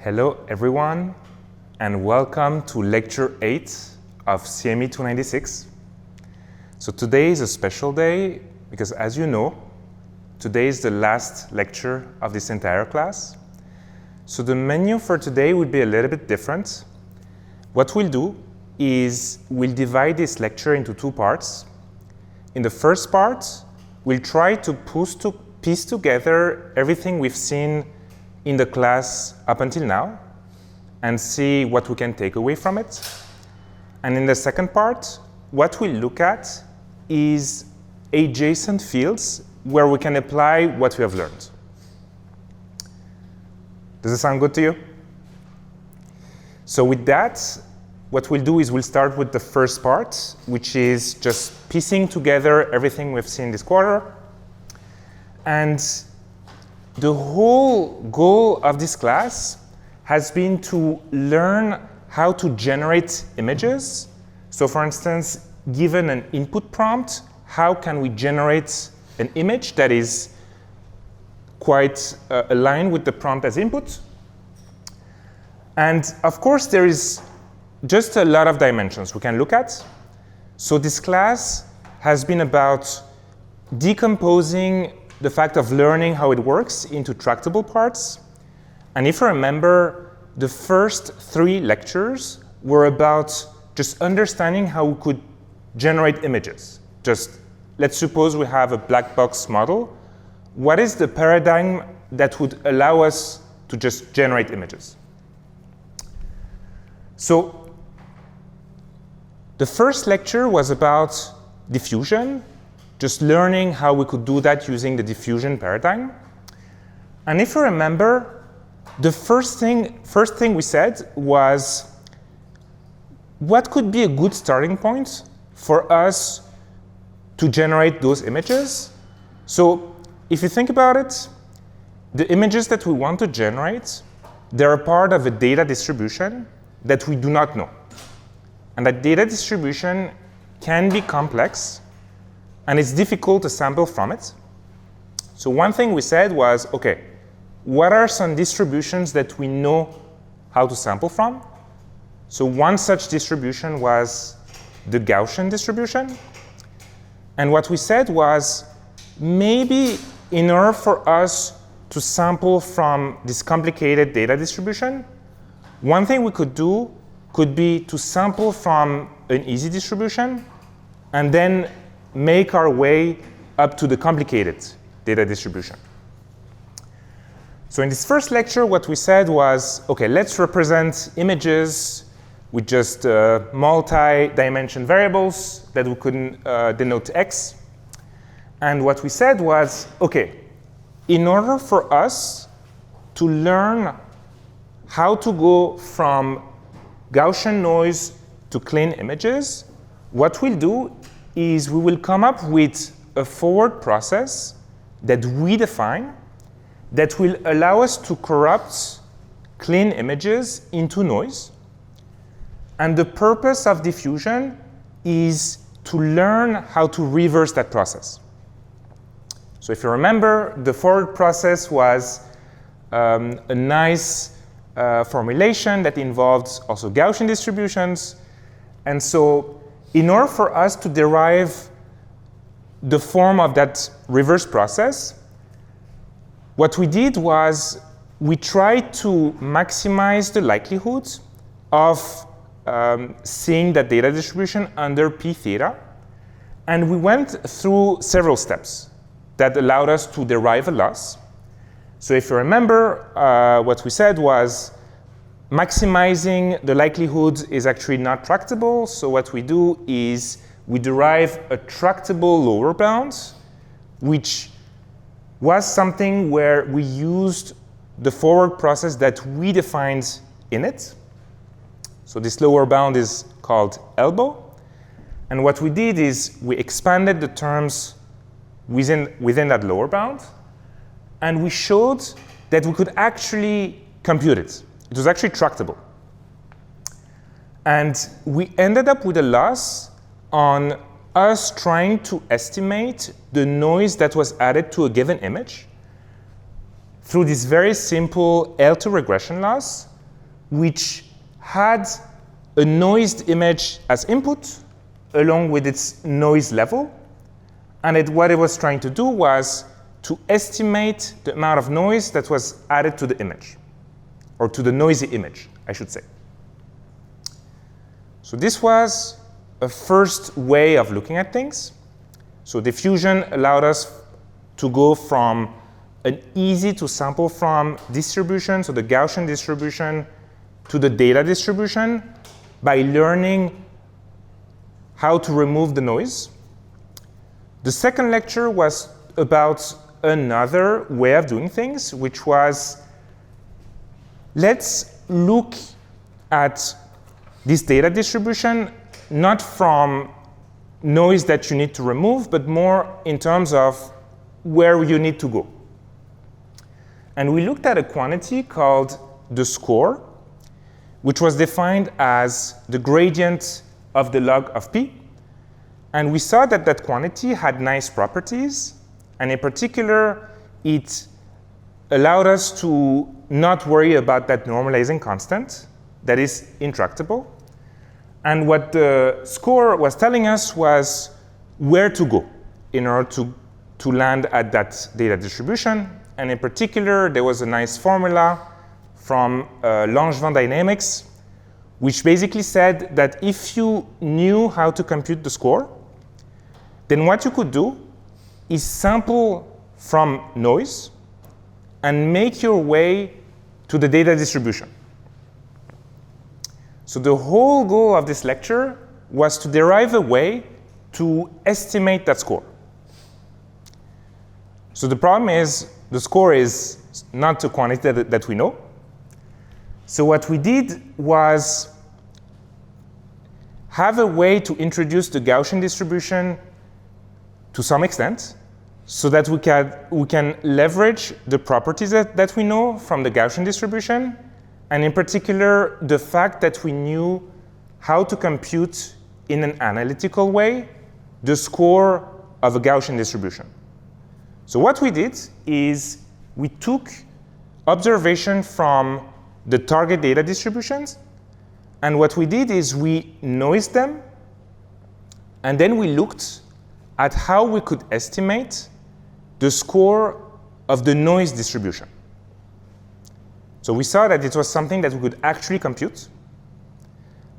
Hello everyone, and welcome to lecture 8 of CME296. So today is a special day because, as you know, today is the last lecture of this entire class. So the menu for today will be a little bit different. What we'll do is we'll divide this lecture into two parts. In the first part, we'll try to piece together everything we've seen in the class up until now and see what we can take away from it. And in the second part, what we'll look at is adjacent fields where we can apply what we have learned. Does it sound good to you? So with that, what we'll do is we'll start with the first part, which is just piecing together everything we've seen this quarter. And the whole goal of this class has been to learn how to generate images. So for instance, given an input prompt, how can we generate an image that is quite aligned with the prompt as input? And of course, there is just a lot of dimensions we can look at. So this class has been about decomposing the fact of learning how it works into tractable parts. And if you remember, the first 3 lectures were about just understanding how we could generate images. Just let's suppose we have a black box model. What is the paradigm that would allow us to just generate images? So the first lecture was about diffusion, just learning how we could do that using the diffusion paradigm. And if you remember, the first thing we said was, what could be a good starting point for us to generate those images? So if you think about it, the images that we want to generate, they're a part of a data distribution that we do not know. And that data distribution can be complex, and it's difficult to sample from it. So one thing we said was, okay, what are some distributions that we know how to sample from? So one such distribution was the Gaussian distribution. And what we said was, maybe in order for us to sample from this complicated data distribution, one thing we could do could be to sample from an easy distribution and then make our way up to the complicated data distribution. So in this first lecture, what we said was, okay, let's represent images with just multi-dimension variables that we could denote x. And what we said was, okay, in order for us to learn how to go from Gaussian noise to clean images, what we'll do is we will come up with a forward process that we define that will allow us to corrupt clean images into noise. And the purpose of diffusion is to learn how to reverse that process. So if you remember, the forward process was a nice formulation that involved also Gaussian distributions. And so in order for us to derive the form of that reverse process, what we did was we tried to maximize the likelihood of seeing that data distribution under p theta. And we went through several steps that allowed us to derive a loss. So if you remember, what we said was maximizing the likelihood is actually not tractable. So what we do is we derive a tractable lower bound, which was something where we used the forward process that we defined in it. So this lower bound is called elbow. And what we did is we expanded the terms within that lower bound. And we showed that we could actually compute it. It was actually tractable. And we ended up with a loss on us trying to estimate the noise that was added to a given image through this very simple L2 regression loss which had a noised image as input along with its noise level. And what it was trying to do was to estimate the amount of noise that was added to the image, or to the noisy image, I should say. So this was a first way of looking at things. So diffusion allowed us to go from an easy to sample from distribution, so the Gaussian distribution, to the data distribution by learning how to remove the noise. The second lecture was about another way of doing things, which was, let's look at this data distribution not from noise that you need to remove, but more in terms of where you need to go. And we looked at a quantity called the score, which was defined as the gradient of the log of p. And we saw that that quantity had nice properties. And in particular, it allowed us to not worry about that normalizing constant that is intractable. And what the score was telling us was where to go in order to land at that data distribution. And in particular, there was a nice formula from Langevin dynamics, which basically said that if you knew how to compute the score, then what you could do is sample from noise and make your way to the data distribution. So the whole goal of this lecture was to derive a way to estimate that score. So the problem is the score is not a quantity that we know. So what we did was have a way to introduce the Gaussian distribution to some extent, so that we can leverage the properties that we know from the Gaussian distribution, and in particular, the fact that we knew how to compute in an analytical way the score of a Gaussian distribution. So what we did is we took observation from the target data distributions, and what we did is we noised them, and then we looked at how we could estimate the score of the noise distribution. So we saw that it was something that we could actually compute,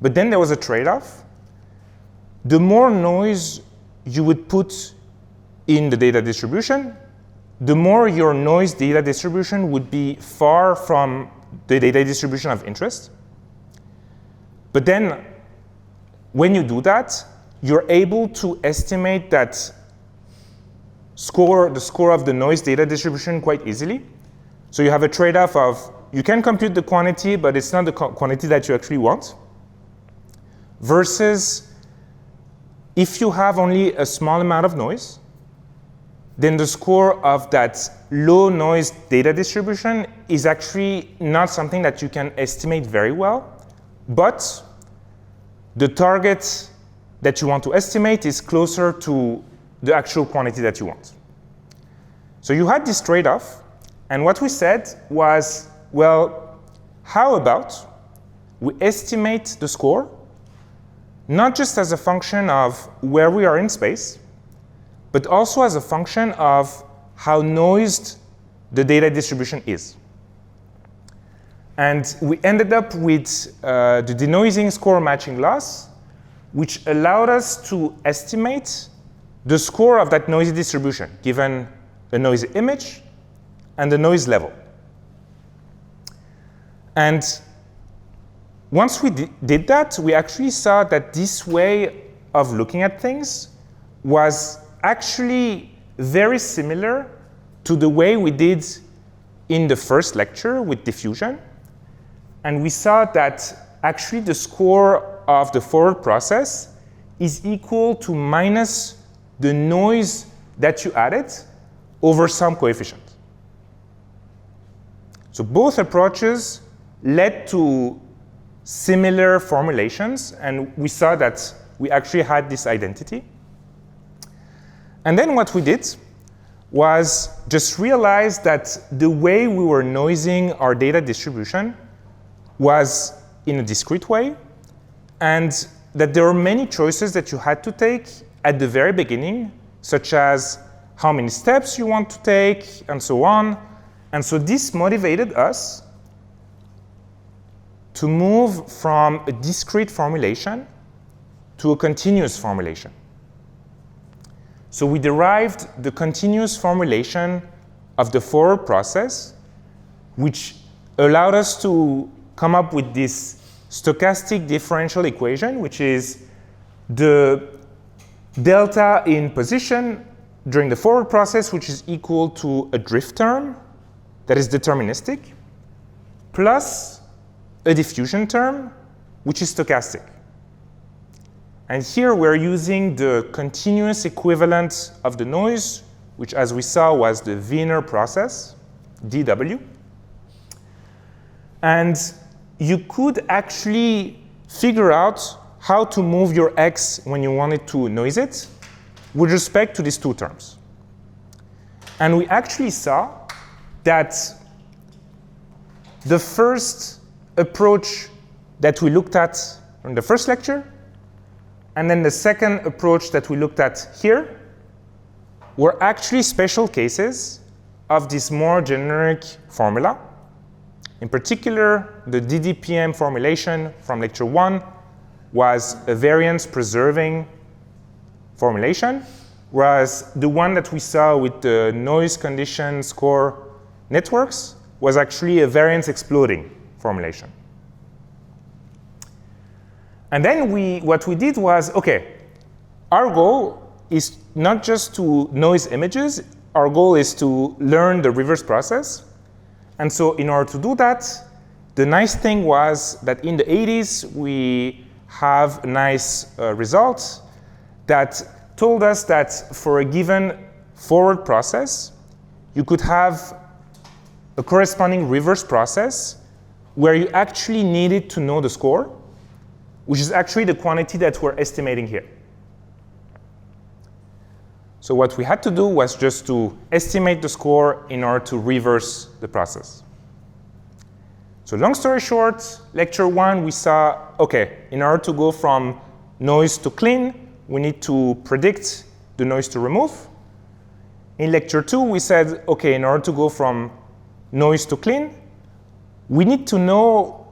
but then there was a trade-off. The more noise you would put in the data distribution, the more your noise data distribution would be far from the data distribution of interest. But then when you do that, you're able to estimate that the score of the noise data distribution quite easily. So you have a trade-off of you can compute the quantity, but it's not the quantity that you actually want. Versus if you have only a small amount of noise, then the score of that low noise data distribution is actually not something that you can estimate very well, but the target that you want to estimate is closer to the actual quantity that you want. So you had this trade-off, and what we said was, well, how about we estimate the score not just as a function of where we are in space, but also as a function of how noised the data distribution is. And we ended up with the denoising score matching loss, which allowed us to estimate the score of that noisy distribution, given a noisy image and the noise level. And once we did that, we actually saw that this way of looking at things was actually very similar to the way we did in the first lecture with diffusion. And we saw that actually the score of the forward process is equal to minus the noise that you added over some coefficient. So both approaches led to similar formulations, and we saw that we actually had this identity. And then what we did was just realize that the way we were noising our data distribution was in a discrete way, and that there were many choices that you had to take at the very beginning, such as how many steps you want to take, and so on. And so this motivated us to move from a discrete formulation to a continuous formulation. So we derived the continuous formulation of the forward process, which allowed us to come up with this stochastic differential equation, which is the delta in position during the forward process, which is equal to a drift term that is deterministic, plus a diffusion term, which is stochastic. And here we're using the continuous equivalent of the noise, which as we saw was the Wiener process, dW. And you could actually figure out how to move your x when you wanted to noise it with respect to these two terms. And we actually saw that the first approach that we looked at in the first lecture, and then the second approach that we looked at here, were actually special cases of this more generic formula. In particular, the DDPM formulation from lecture 1 was a variance-preserving formulation, whereas the one that we saw with the noise condition score networks was actually a variance-exploding formulation. And then what we did was, okay, our goal is not just to noise images, our goal is to learn the reverse process. And so in order to do that, the nice thing was that in the 80s, we have a nice result that told us that for a given forward process, you could have a corresponding reverse process where you actually needed to know the score, which is actually the quantity that we're estimating here. So what we had to do was just to estimate the score in order to reverse the process. So long story short, lecture 1, we saw, okay, in order to go from noise to clean, we need to predict the noise to remove. In lecture 2, we said, okay, in order to go from noise to clean, we need to know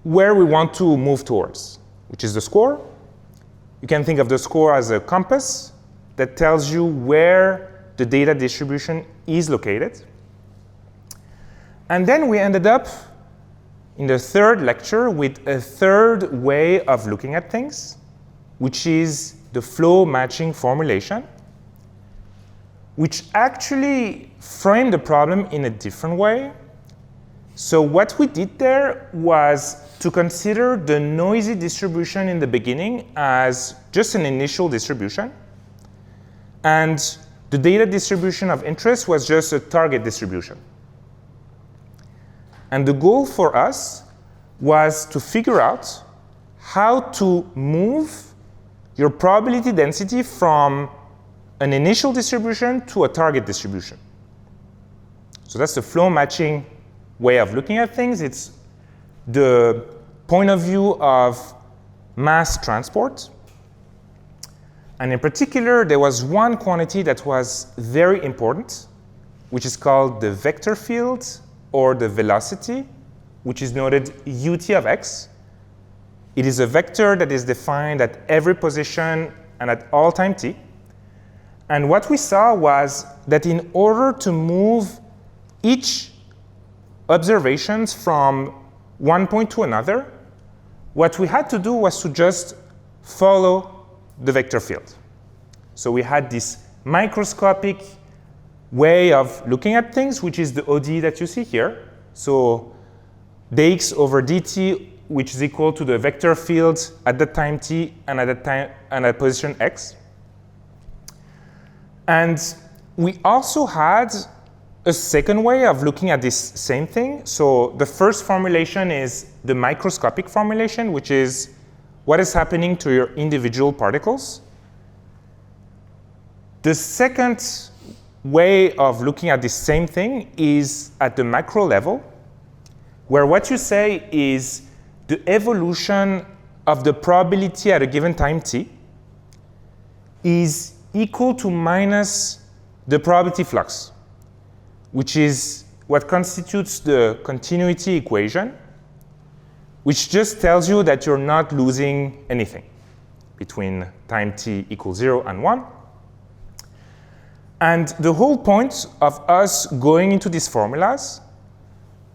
where we want to move towards, which is the score. You can think of the score as a compass that tells you where the data distribution is located. And then we ended up in the third lecture with a third way of looking at things, which is the flow matching formulation, which actually framed the problem in a different way. So what we did there was to consider the noisy distribution in the beginning as just an initial distribution, and the data distribution of interest was just a target distribution. And the goal for us was to figure out how to move your probability density from an initial distribution to a target distribution. So that's the flow matching way of looking at things. It's the point of view of mass transport. And in particular, there was one quantity that was very important, which is called the vector field or the velocity, which is noted ut of x. It is a vector that is defined at every position and at all time t. And what we saw was that in order to move each observations from one point to another, what we had to do was to just follow the vector field. So we had this microscopic way of looking at things, which is the ODE that you see here. So dx over dt, which is equal to the vector field at the time t and at the time and at position x. And we also had a second way of looking at this same thing. So the first formulation is the microscopic formulation, which is what is happening to your individual particles. The second way of looking at the same thing is at the macro level, where what you say is the evolution of the probability at a given time t is equal to minus the probability flux, which is what constitutes the continuity equation, which just tells you that you're not losing anything between time t equals 0 and 1. And the whole point of us going into these formulas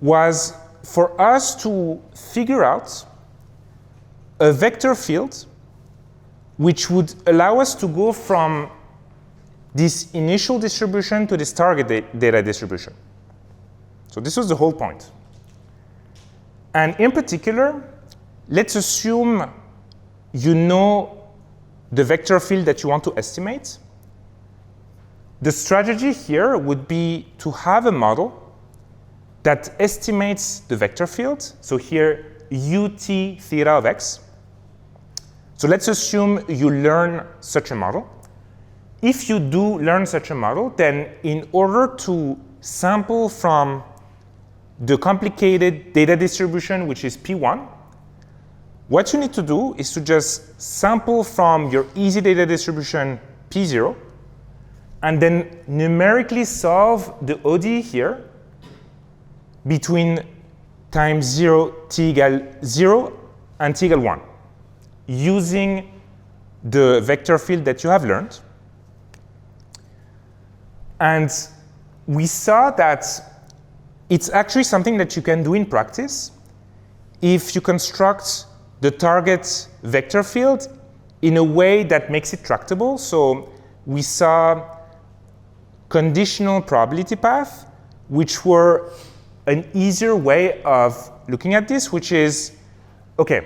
was for us to figure out a vector field which would allow us to go from this initial distribution to this target data distribution. So this was the whole point. And in particular, let's assume you know the vector field that you want to estimate. The strategy here would be to have a model that estimates the vector field. So here, ut theta of x. So let's assume you learn such a model. If you do learn such a model, then in order to sample from the complicated data distribution, which is P1, what you need to do is to just sample from your easy data distribution P0, and then numerically solve the ODE here between time 0, t equal 0, and t equal 1, using the vector field that you have learned. And we saw that it's actually something that you can do in practice if you construct the target vector field in a way that makes it tractable. So we saw conditional probability path, which were an easier way of looking at this, which is, OK,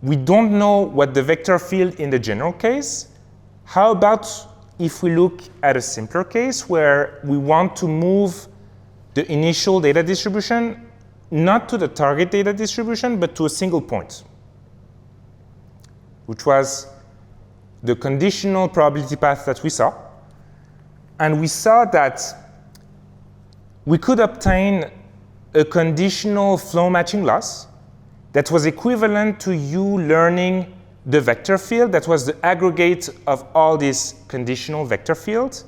we don't know what the vector field in the general case. How about if we look at a simpler case where we want to move the initial data distribution not to the target data distribution, but to a single point, which was the conditional probability path that we saw. And we saw that we could obtain a conditional flow matching loss that was equivalent to you learning the vector field that was the aggregate of all these conditional vector fields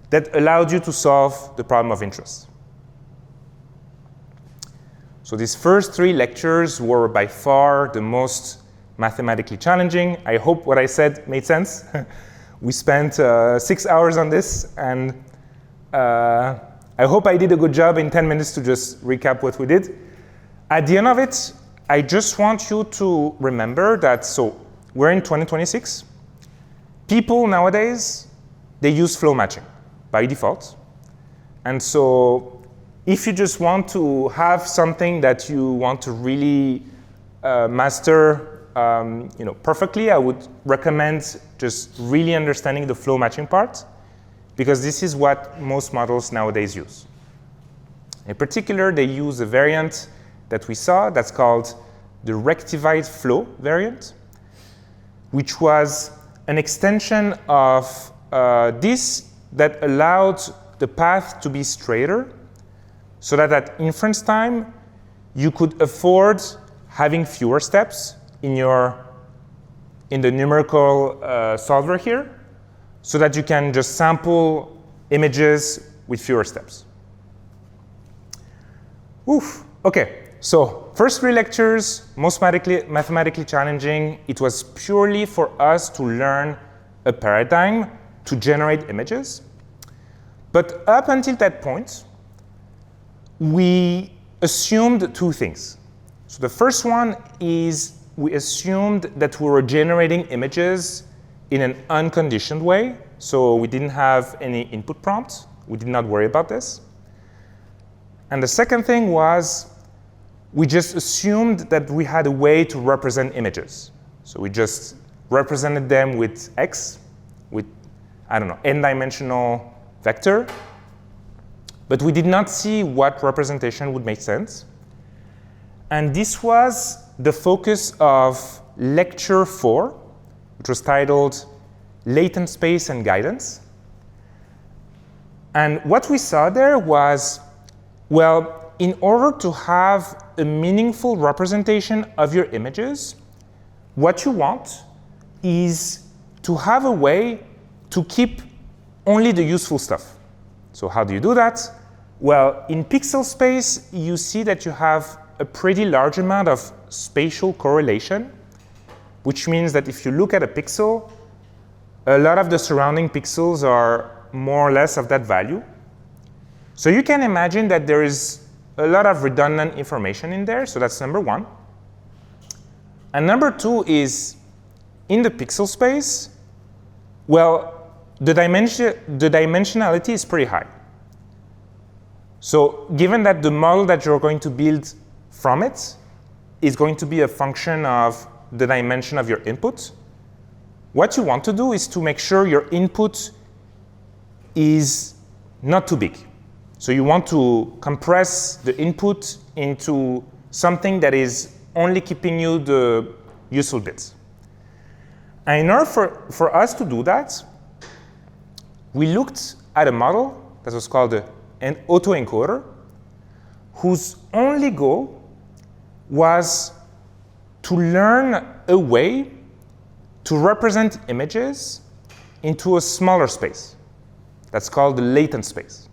that allowed you to solve the problem of interest. So these first 3 lectures were by far the most mathematically challenging. I hope what I said made sense. We spent 6 hours on this, and I hope I did a good job in 10 minutes to just recap what we did. At the end of it, I just want you to remember that, so we're in 2026. People nowadays, they use flow matching by default. And so if you just want to have something that you want to really master perfectly, I would recommend just really understanding the flow matching part, because this is what most models nowadays use. In particular, they use a variant that we saw that's called the rectified flow variant, which was an extension of this that allowed the path to be straighter, so that at inference time, you could afford having fewer steps in the numerical solver here, so that you can just sample images with fewer steps. Oof, OK. So first 3 lectures, most mathematically challenging. It was purely for us to learn a paradigm to generate images. But up until that point, we assumed 2 things. So the first one is we assumed that we were generating images in an unconditioned way. So we didn't have any input prompts. We did not worry about this. And the second thing was we just assumed that we had a way to represent images. So we just represented them with x, with, I don't know, n-dimensional vector. But we did not see what representation would make sense. And this was the focus of lecture 4, which was titled Latent Space and Guidance. And what we saw there was, well, in order to have a meaningful representation of your images, what you want is to have a way to keep only the useful stuff. So how do you do that? Well, in pixel space, you see that you have a pretty large amount of spatial correlation, which means that if you look at a pixel, a lot of the surrounding pixels are more or less of that value. So you can imagine that there is a lot of redundant information in there, so that's number one. And number two is, in the pixel space, well, the dimensionality is pretty high. So given that the model that you're going to build from it is going to be a function of the dimension of your input, what you want to do is to make sure your input is not too big. So you want to compress the input into something that is only keeping you the useful bits. And in order for us to do that, we looked at a model that was called an autoencoder, whose only goal was to learn a way to represent images into a smaller space. That's called the latent space.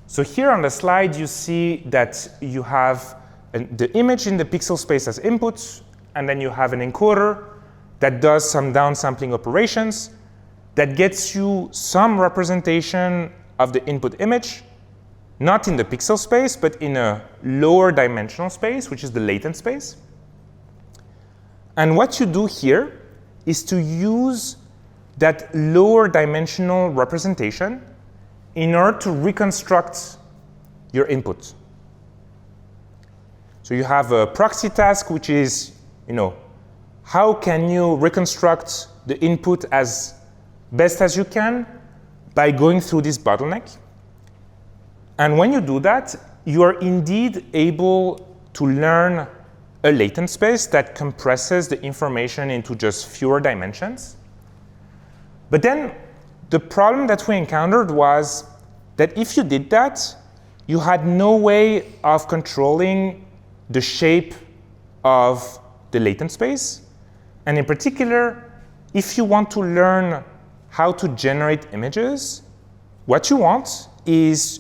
So here on the slide, you see that you have the image in the pixel space as input, and then you have an encoder that does some downsampling operations that gets you some representation of the input image, not in the pixel space, but in a lower dimensional space, which is the latent space. And what you do here is to use that lower dimensional representation in order to reconstruct your input. So you have a proxy task, which is, how can you reconstruct the input as best as you can by going through this bottleneck. And when you do that, you are indeed able to learn a latent space that compresses the information into just fewer dimensions. But then the problem that we encountered was that if you did that, you had no way of controlling the shape of the latent space. And in particular, if you want to learn how to generate images, what you want is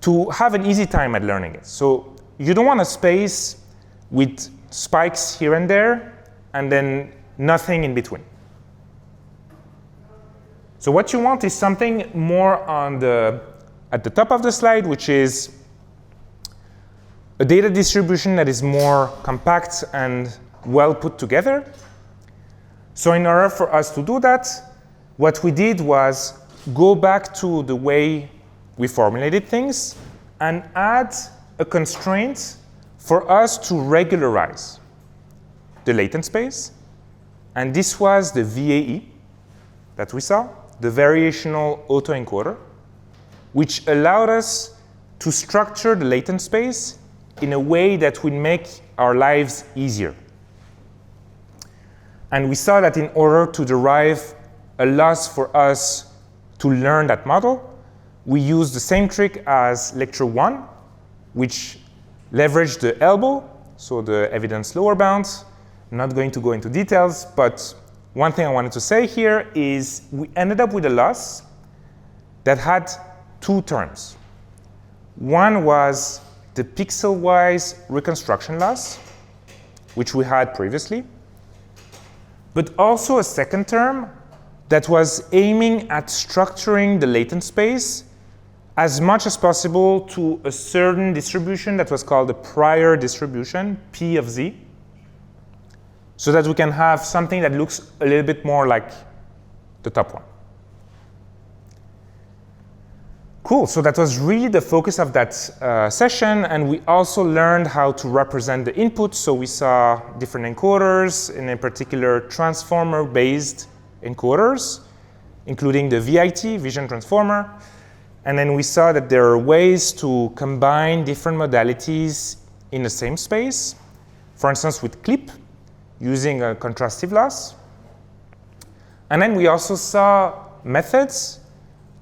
to have an easy time at learning it. So you don't want a space with spikes here and there, and then nothing in between. So what you want is something more at the top of the slide, which is a data distribution that is more compact and well put together. So in order for us to do that, what we did was go back to the way we formulated things and add a constraint for us to regularize the latent space. And this was the VAE that we saw, the variational autoencoder, which allowed us to structure the latent space in a way that would make our lives easier. And we saw that in order to derive a loss for us to learn that model, we used the same trick as lecture 1, which leveraged the elbow, so the evidence lower bound. I'm not going to go into details, but one thing I wanted to say here is we ended up with a loss that had two terms. One was the pixel-wise reconstruction loss, which we had previously, but also a second term that was aiming at structuring the latent space as much as possible to a certain distribution that was called the prior distribution, P of Z, so that we can have something that looks a little bit more like the top one. Cool, so that was really the focus of that session, and we also learned how to represent the input. So we saw different encoders, and in particular transformer-based encoders, including the VIT, Vision Transformer. And then we saw that there are ways to combine different modalities in the same space, for instance with clip, using a contrastive loss. And then we also saw methods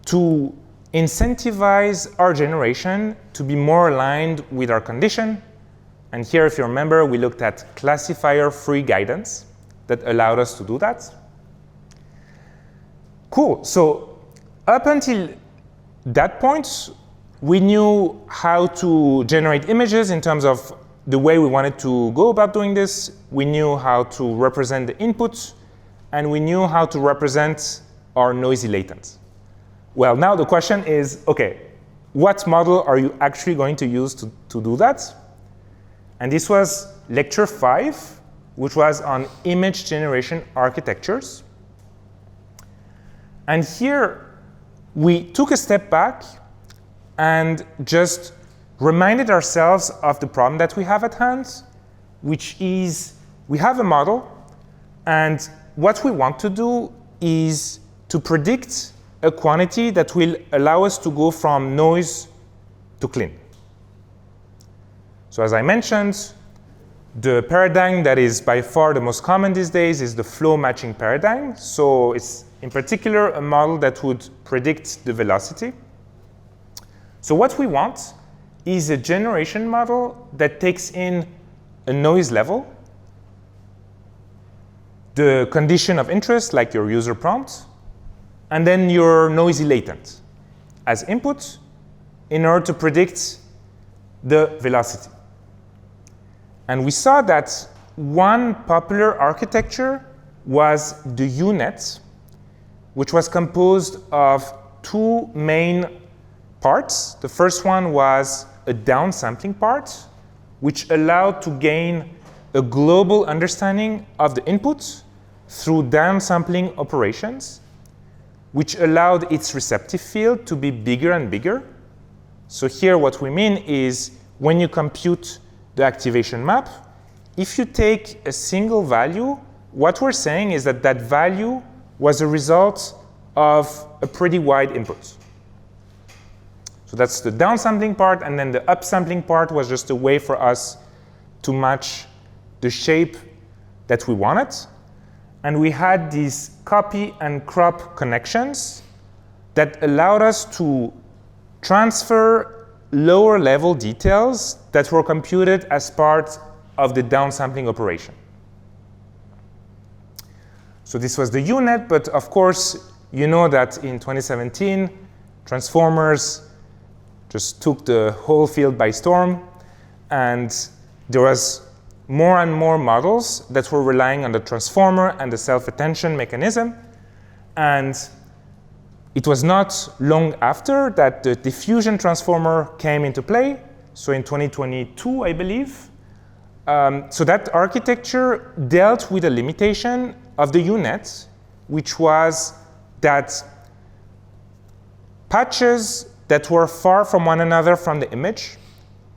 to incentivize our generation to be more aligned with our condition. And here, if you remember, we looked at classifier-free guidance that allowed us to do that. Cool. So up until that point, we knew how to generate images in terms of the way we wanted to go about doing this. We knew how to represent the input, and we knew how to represent our noisy latent. Well, now the question is, OK, what model are you actually going to use to do that? And this was lecture 5, which was on image generation architectures. And here, we took a step back and just reminded ourselves of the problem that we have at hand, which is we have a model, and what we want to do is to predict a quantity that will allow us to go from noise to clean. So as I mentioned, the paradigm that is by far the most common these days is the flow matching paradigm. So it's in particular a model that would predict the velocity. So what we want is a generation model that takes in a noise level, the condition of interest, like your user prompt, and then your noisy latent as input in order to predict the velocity. And we saw that one popular architecture was the U-Net, which was composed of two main parts. The first one was a downsampling part, which allowed to gain a global understanding of the input through downsampling operations, which allowed its receptive field to be bigger and bigger. So here what we mean is when you compute the activation map, if you take a single value, what we're saying is that that value was a result of a pretty wide input. So that's the downsampling part, and then the upsampling part was just a way for us to match the shape that we wanted. And we had these copy and crop connections that allowed us to transfer lower level details that were computed as part of the downsampling operation. So this was the U-Net, but of course, you know that in 2017, transformers just took the whole field by storm, and there was more and more models that were relying on the transformer and the self-attention mechanism. And it was not long after that the diffusion transformer came into play, so in 2022, I believe. So that architecture dealt with a limitation of the U-Net, which was that patches that were far from one another from the image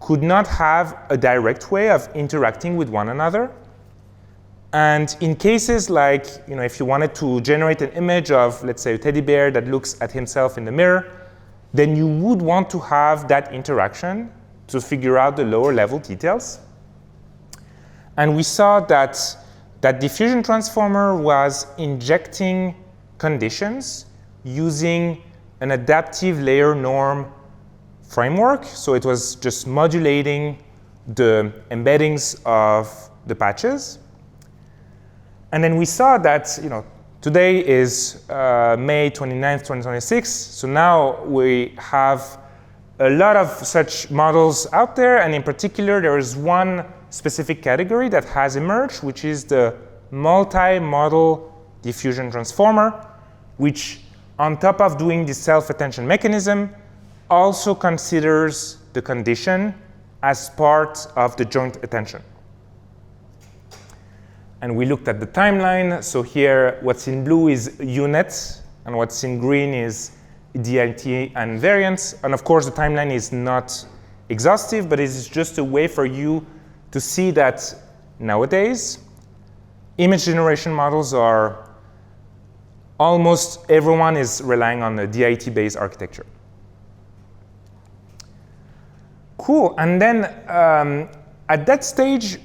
could not have a direct way of interacting with one another. And in cases like, if you wanted to generate an image of, let's say, a teddy bear that looks at himself in the mirror, then you would want to have that interaction to figure out the lower level details. And we saw that that diffusion transformer was injecting conditions using an adaptive layer norm framework. So it was just modulating the embeddings of the patches. And then we saw that today is May 29th, 2026. So now we have a lot of such models out there. And in particular, there is one specific category that has emerged, which is the multi-model diffusion transformer, which on top of doing the self-attention mechanism, also considers the condition as part of the joint attention. And we looked at the timeline. So here, what's in blue is U-Net, and what's in green is DLT and variance. And of course, the timeline is not exhaustive, but it is just a way for you to see that nowadays, image generation models are almost everyone is relying on a DIT-based architecture. Cool. And then at that stage,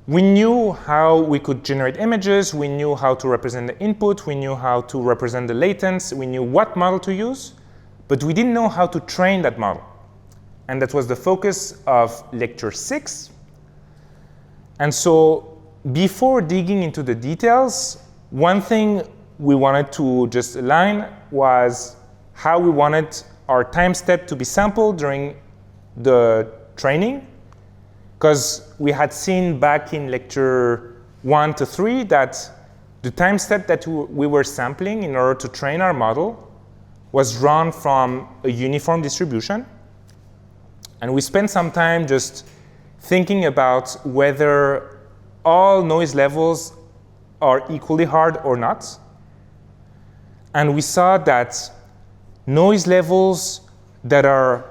we knew how we could generate images. We knew how to represent the input. We knew how to represent the latents. We knew what model to use. but we didn't know how to train that model. And that was the focus of lecture 6. And so before digging into the details, one thing we wanted to just align was how we wanted our time step to be sampled during the training, because we had seen back in lecture 1 to 3 that the time step that we were sampling in order to train our model was drawn from a uniform distribution. And we spent some time just thinking about whether all noise levels are equally hard or not. And we saw that noise levels that are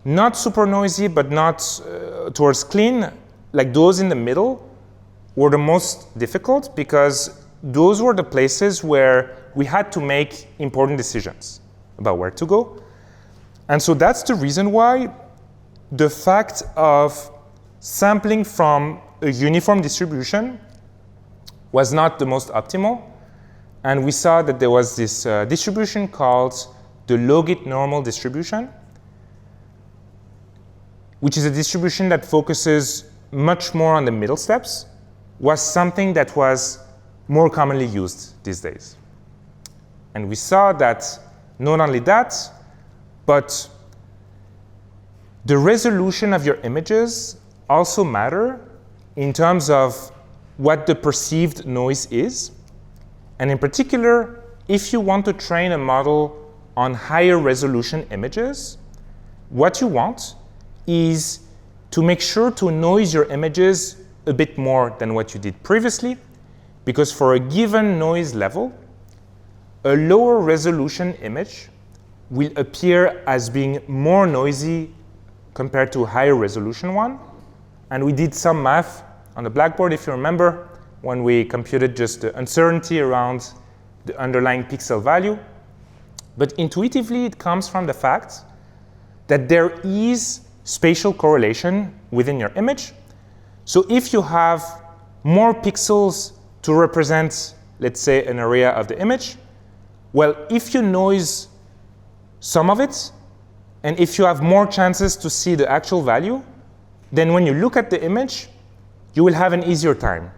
not super noisy but not towards clean, like those in the middle, were the most difficult, because those were the places where we had to make important decisions about where to go. And so that's the reason why the fact of sampling from a uniform distribution was not the most optimal. And we saw that there was this distribution called the logit normal distribution, which is a distribution that focuses much more on the middle steps, was something that was more commonly used these days. And we saw that not only that, but the resolution of your images also matter in terms of what the perceived noise is. And in particular, if you want to train a model on higher resolution images, what you want is to make sure to noise your images a bit more than what you did previously, because for a given noise level, a lower resolution image will appear as being more noisy compared to a higher resolution one. And we did some math on the blackboard, if you remember, when we computed just the uncertainty around the underlying pixel value. But intuitively, it comes from the fact that there is spatial correlation within your image. So if you have more pixels to represent, let's say, an area of the image, well, if you noise some of it, and if you have more chances to see the actual value, then when you look at the image, you will have an easier time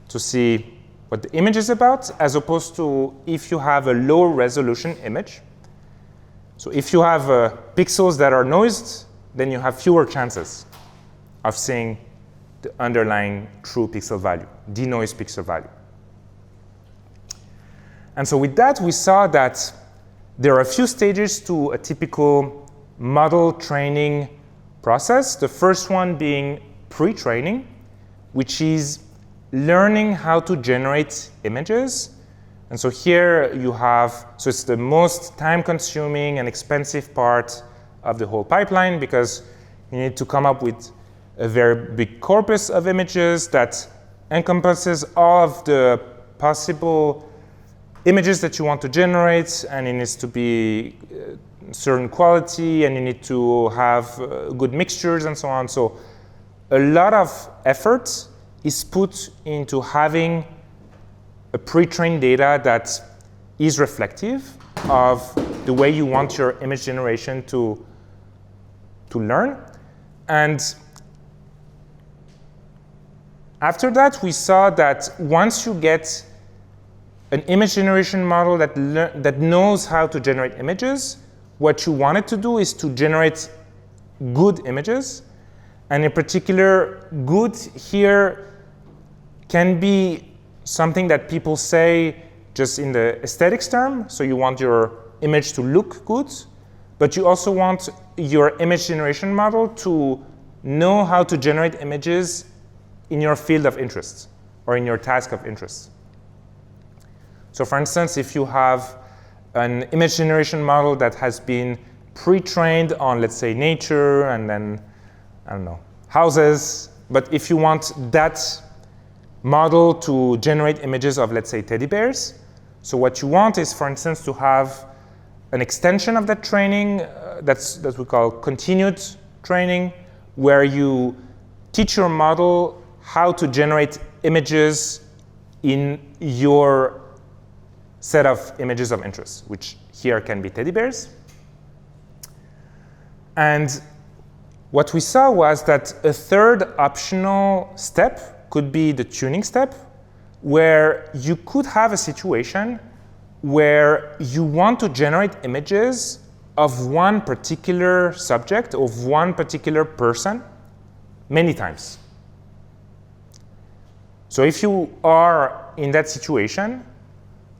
to see what the image is about, as opposed to if you have a lower resolution image. So if you have pixels that are noised, then you have fewer chances of seeing the underlying true pixel value, denoised pixel value. And so with that, we saw that there are a few stages to a typical model training process. The first one being pre-training, which is learning how to generate images. And so here you have, so it's the most time-consuming and expensive part of the whole pipeline, because you need to come up with a very big corpus of images that encompasses all of the possible images that you want to generate, and it needs to be certain quality, and you need to have good mixtures and so on. So a lot of effort is put into having a pre-trained data that is reflective of the way you want your image generation to learn. And after that, we saw that once you get an image generation model that knows how to generate images, what you wanted to do is to generate good images. And in particular, good here can be something that people say just in the aesthetics term. So you want your image to look good, but you also want your image generation model to know how to generate images in your field of interest or in your task of interest. So for instance, if you have an image generation model that has been pre-trained on, let's say, nature and then, I don't know, houses, but if you want that model to generate images of, let's say, teddy bears, so what you want is, for instance, to have an extension of that training that we call continued training, where you teach your model how to generate images in your set of images of interest, which here can be teddy bears. And what we saw was that a third optional step could be the tuning step, where you could have a situation where you want to generate images of one particular subject, of one particular person, many times. So if you are in that situation,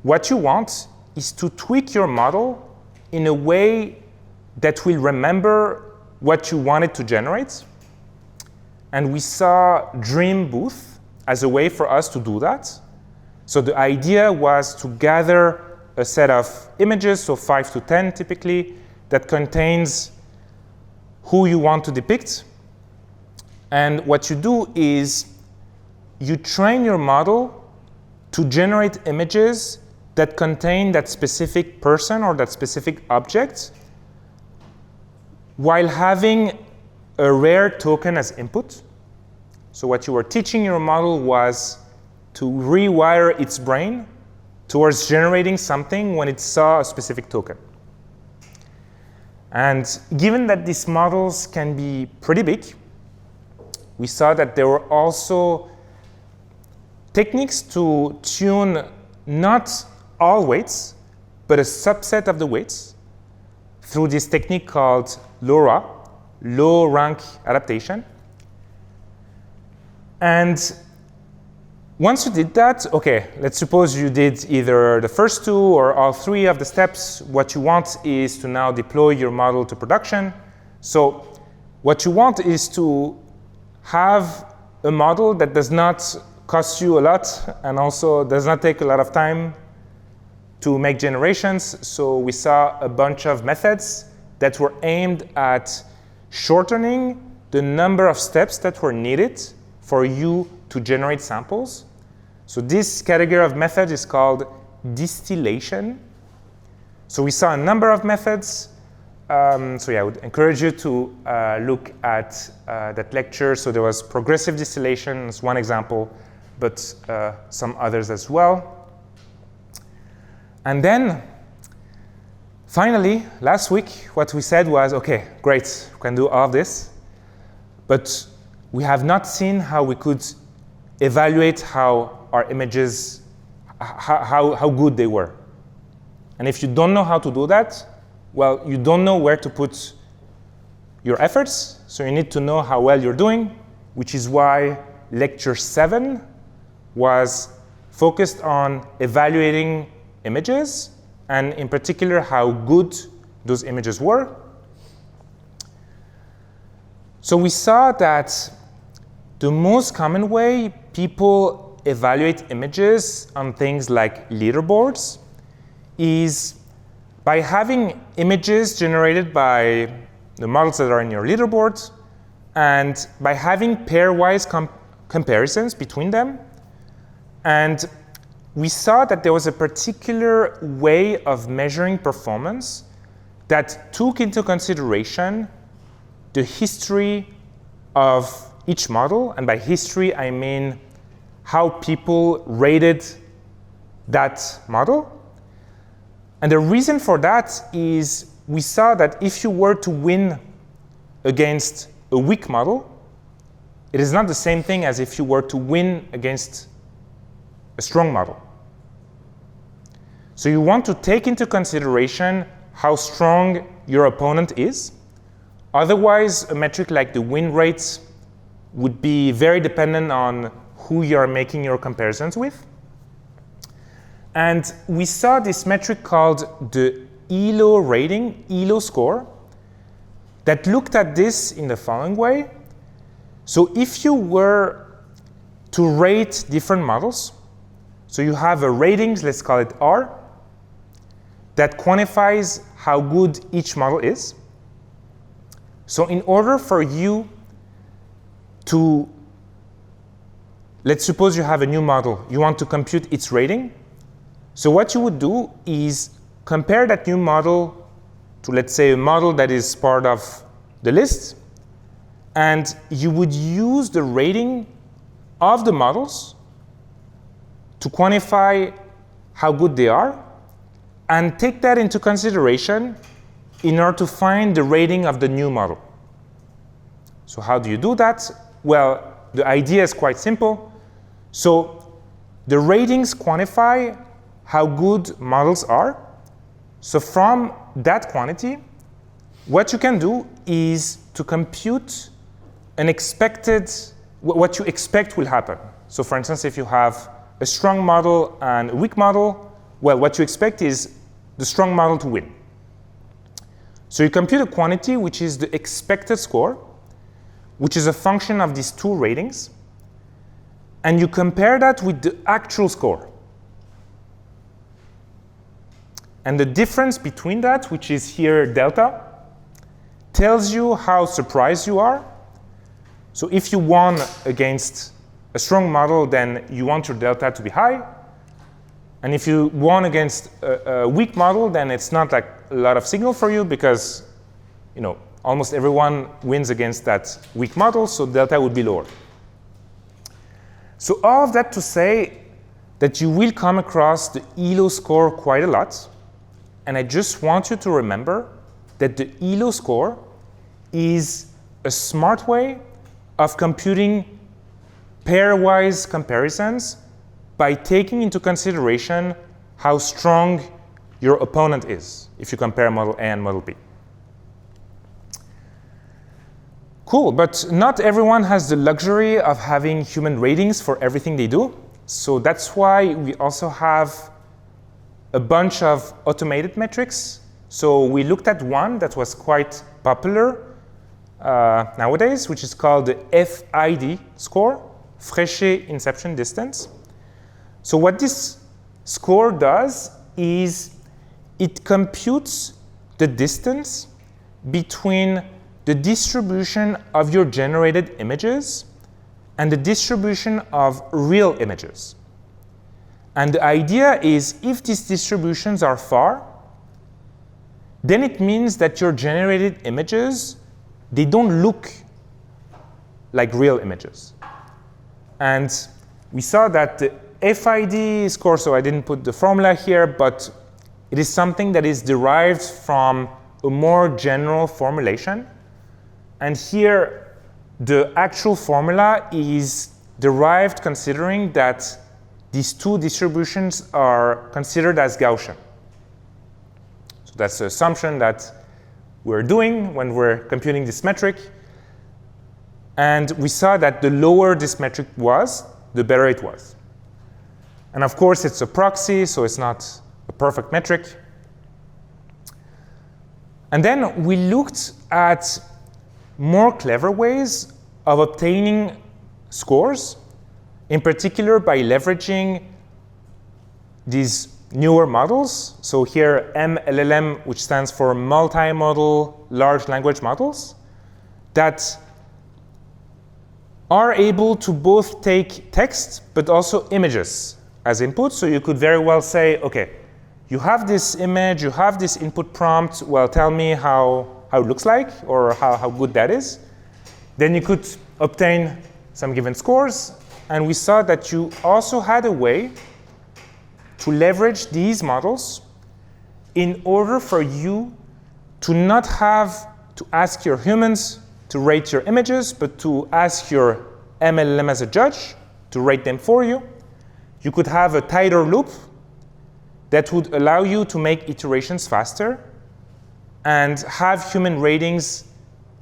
what you want is to tweak your model in a way that will remember what you wanted to generate. And we saw Dream Booth as a way for us to do that. So the idea was to gather a set of images, so 5 to 10 typically, that contains who you want to depict. And what you do is you train your model to generate images that contain that specific person or that specific object while having a rare token as input. So what you were teaching your model was to rewire its brain towards generating something when it saw a specific token. And given that these models can be pretty big, we saw that there were also techniques to tune not all weights, but a subset of the weights through this technique called LoRA, low rank adaptation. And once you did that, okay, let's suppose you did either the first two or all three of the steps. What you want is to now deploy your model to production. So what you want is to have a model that does not cost you a lot and also does not take a lot of time to make generations. So we saw a bunch of methods that were aimed at shortening the number of steps that were needed for you to generate samples. So this category of methods is called distillation. So we saw a number of methods. So yeah, I would encourage you to look at that lecture. So there was progressive distillation as one example, but some others as well. And then, finally, last week, what we said was, okay, great, we can do all of this, but we have not seen how we could evaluate how our images, how good they were. And if you don't know how to do that, well, you don't know where to put your efforts, so you need to know how well you're doing, which is why lecture 7 was focused on evaluating images, and in particular, how good those images were. So we saw that the most common way people evaluate images on things like leaderboards is by having images generated by the models that are in your leaderboard and by having pairwise comparisons between them. And we saw that there was a particular way of measuring performance that took into consideration the history of each model. And by history, I mean how people rated that model. And the reason for that is we saw that if you were to win against a weak model, it is not the same thing as if you were to win against a strong model. So you want to take into consideration how strong your opponent is. Otherwise, a metric like the win rates would be very dependent on who you are making your comparisons with. And we saw this metric called the ELO rating, ELO score, that looked at this in the following way. So if you were to rate different models, so you have a ratings, let's call it R, that quantifies how good each model is. So in order for you to, let's suppose you have a new model, you want to compute its rating. So what you would do is compare that new model to, let's say, a model that is part of the list, and you would use the rating of the models to quantify how good they are, and take that into consideration in order to find the rating of the new model. So how do you do that? Well, the idea is quite simple. So the ratings quantify how good models are. So from that quantity, what you can do is to compute an expected, what you expect will happen. So for instance, if you have a strong model and a weak model, well, what you expect is the strong model to win. So you compute a quantity which is the expected score, which is a function of these two ratings, and you compare that with the actual score. And the difference between that, which is here delta, tells you how surprised you are. So if you won against a strong model, then you want your delta to be high. And if you won against a weak model, then it's not like a lot of signal for you because almost everyone wins against that weak model, so delta would be lower. So all of that to say that you will come across the ELO score quite a lot. And I just want you to remember that the ELO score is a smart way of computing pairwise comparisons by taking into consideration how strong your opponent is if you compare model A and model B. Cool, but not everyone has the luxury of having human ratings for everything they do. So that's why we also have a bunch of automated metrics. So we looked at one that was quite popular nowadays, which is called the FID score, Fréchet Inception Distance. So what this score does is it computes the distance between the distribution of your generated images and the distribution of real images. And the idea is if these distributions are far, then it means that your generated images, they don't look like real images. And we saw that the FID score, so I didn't put the formula here, but it is something that is derived from a more general formulation. And here, the actual formula is derived considering that these two distributions are considered as Gaussian. So that's the assumption that we're doing when we're computing this metric. And we saw that the lower this metric was, the better it was. And of course, it's a proxy, so it's not a perfect metric. And then we looked at more clever ways of obtaining scores, in particular by leveraging these newer models. So here, MLLM, which stands for multimodal large language models, that are able to both take text but also images as input. So you could very well say, OK, you have this image, you have this input prompt. Well, tell me how it looks like or how good that is. Then you could obtain some given scores. And we saw that you also had a way to leverage these models in order for you to not have to ask your humans to rate your images, but to ask your MLM as a judge to rate them for you. You could have a tighter loop that would allow you to make iterations faster and have human ratings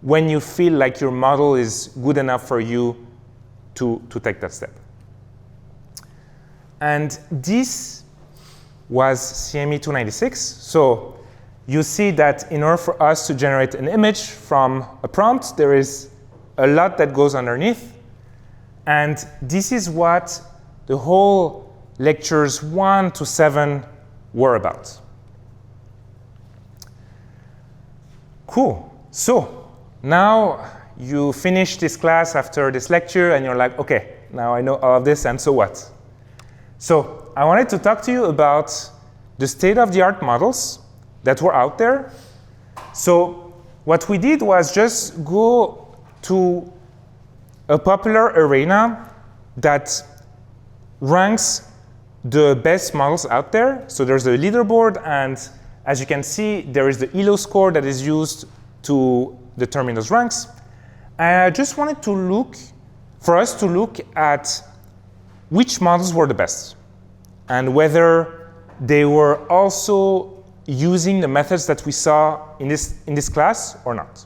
when you feel like your model is good enough for you to take that step. And this was CME296. So you see that in order for us to generate an image from a prompt, there is a lot that goes underneath. And this is what the whole lectures 1 to 7 were about. Cool. So now you finish this class after this lecture, and you're like, OK, now I know all of this, and so what? So I wanted to talk to you about the state-of-the-art models that were out there. So what we did was just go to a popular arena that ranks the best models out there. So there's a leaderboard, and as you can see, there is the ELO score that is used to determine those ranks. And I just wanted for us to look at which models were the best and whether they were also using the methods that we saw in this class or not.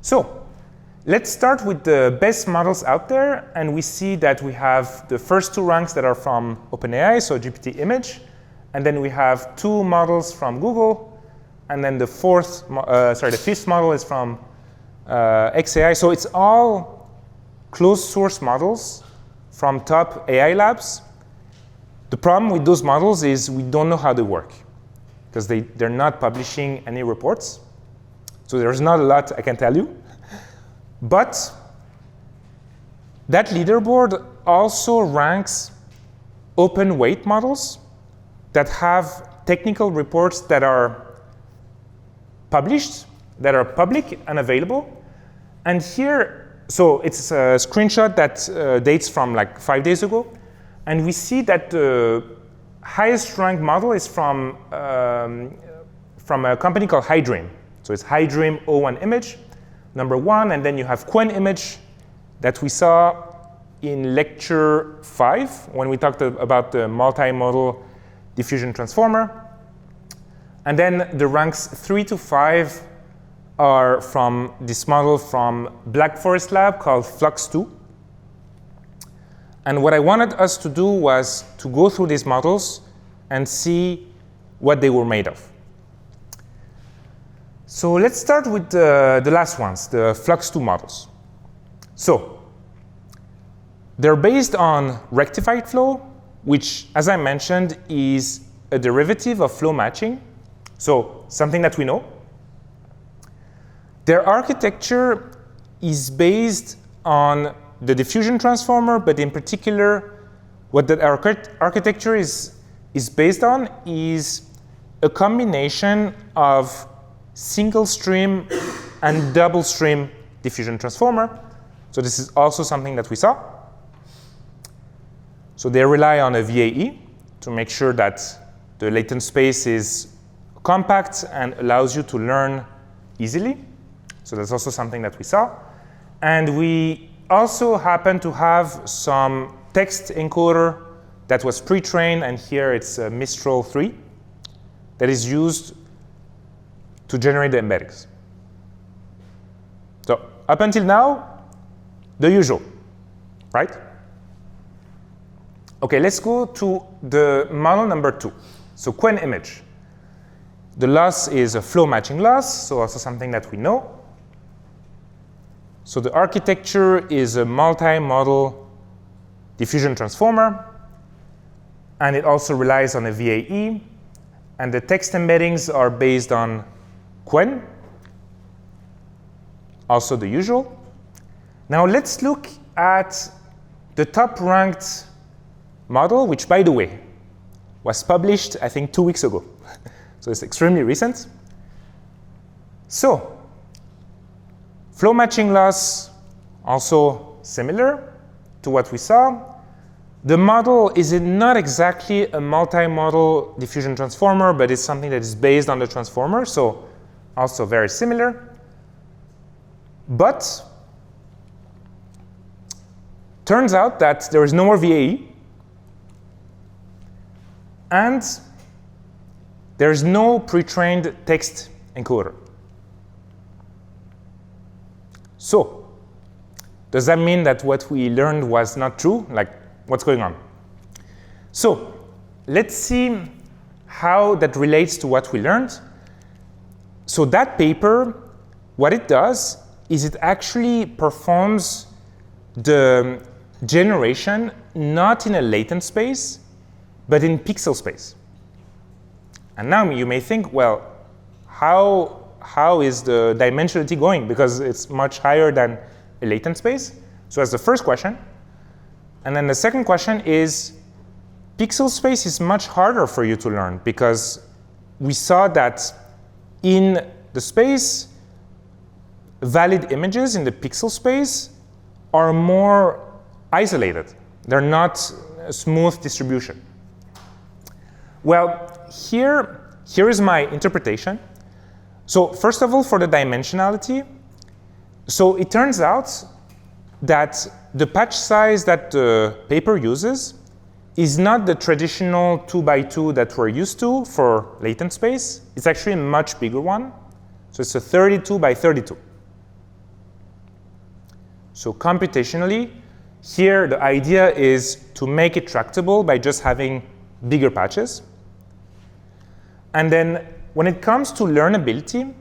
So let's start with the best models out there, and we see that we have the first two ranks that are from OpenAI, so GPT image, and then we have two models from Google, and then the fifth model is from XAI. So it's all closed source models from top AI labs. The problem with those models is we don't know how they work, because they're not publishing any reports. So there's not a lot I can tell you. But that leaderboard also ranks open weight models that have technical reports that are published, that are public and available. And here, so it's a screenshot that dates from like 5 days ago. And we see that the highest ranked model is from a company called HiDream. So it's HiDream O1 image, number one. And then you have Qwen image that we saw in lecture 5 when we talked about the multimodal diffusion transformer. And then the ranks 3 to 5 are from this model from Black Forest Lab called Flux2. And what I wanted us to do was to go through these models and see what they were made of. So let's start with the last ones, the Flux2 models. So they're based on rectified flow, which, as I mentioned, is a derivative of flow matching, so something that we know. Their architecture is based on the diffusion transformer, but in particular, what the architecture is based on is a combination of single stream and double stream diffusion transformer. So this is also something that we saw. So they rely on a VAE to make sure that the latent space is compact and allows you to learn easily. So that's also something that we saw. And we also happen to have some text encoder that was pre-trained, and here it's a Mistral 3 that is used to generate the embeddings. So up until now, the usual, right? OK, let's go to the model number 2. So Qwen image. The loss is a flow matching loss, so also something that we know. So the architecture is a multi-model diffusion transformer, and it also relies on a VAE, and the text embeddings are based on Qwen, also the usual. Now let's look at the top-ranked model, which, by the way, was published, I think, 2 weeks ago. So it's extremely recent. So flow matching loss, also similar to what we saw. The model is not exactly a multi-model diffusion transformer, but it's something that is based on the transformer, so also very similar. But turns out that there is no more VAE, and there is no pre-trained text encoder. So does that mean that what we learned was not true? Like, what's going on? So let's see how that relates to what we learned. So that paper, what it does is it actually performs the generation not in a latent space, but in pixel space. And now you may think, well, how is the dimensionality going? Because it's much higher than a latent space. So that's the first question. And then the second question is, pixel space is much harder for you to learn, because we saw that in the space, valid images in the pixel space are more isolated. They're not a smooth distribution. Well, here here is my interpretation. So first of all, for the dimensionality, so it turns out that the patch size that the paper uses is not the traditional 2x2 that we're used to for latent space. It's actually a much bigger one. So it's a 32 by 32. So computationally, here the idea is to make it tractable by just having bigger patches. And then when it comes to learnability,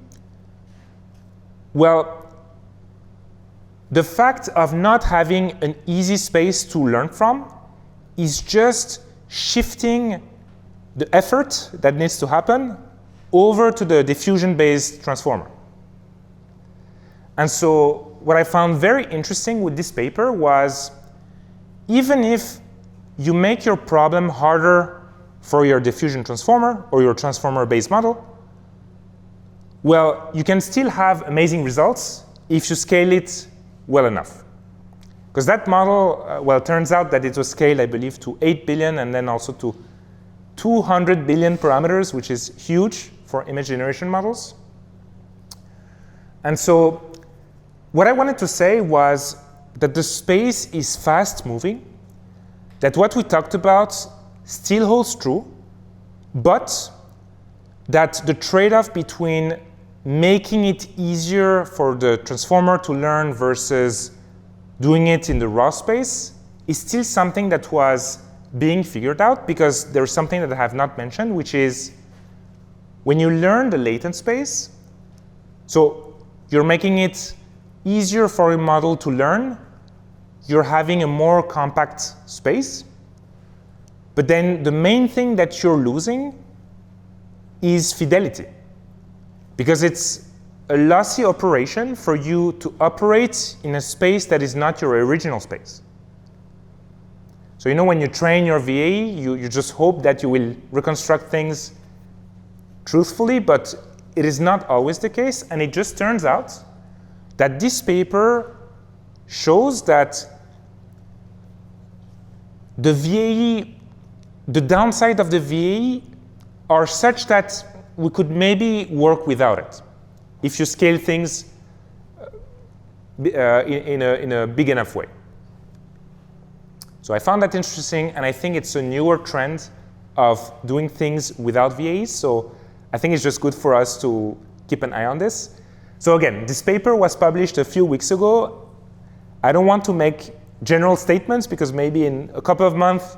well, the fact of not having an easy space to learn from is just shifting the effort that needs to happen over to the diffusion-based transformer. And so what I found very interesting with this paper was even if you make your problem harder for your diffusion transformer or your transformer-based model, well, you can still have amazing results if you scale it well enough. Because that model, well, it turns out that it was scaled, I believe, to 8 billion and then also to 200 billion parameters, which is huge for image generation models. And so what I wanted to say was that the space is fast moving, that what we talked about still holds true, but that the trade-off between making it easier for the transformer to learn versus doing it in the raw space is still something that was being figured out, because there's something that I have not mentioned, which is when you learn the latent space, so you're making it easier for a model to learn, you're having a more compact space, but then the main thing that you're losing is fidelity. Because it's a lossy operation for you to operate in a space that is not your original space. So you know when you train your VAE, you just hope that you will reconstruct things truthfully, but it is not always the case. And it just turns out that this paper shows that the VAE, the downside of the VAE are such that we could maybe work without it if you scale things in a big enough way. So I found that interesting, and I think it's a newer trend of doing things without VAEs. So I think it's just good for us to keep an eye on this. So again, this paper was published a few weeks ago. I don't want to make general statements because maybe in a couple of months,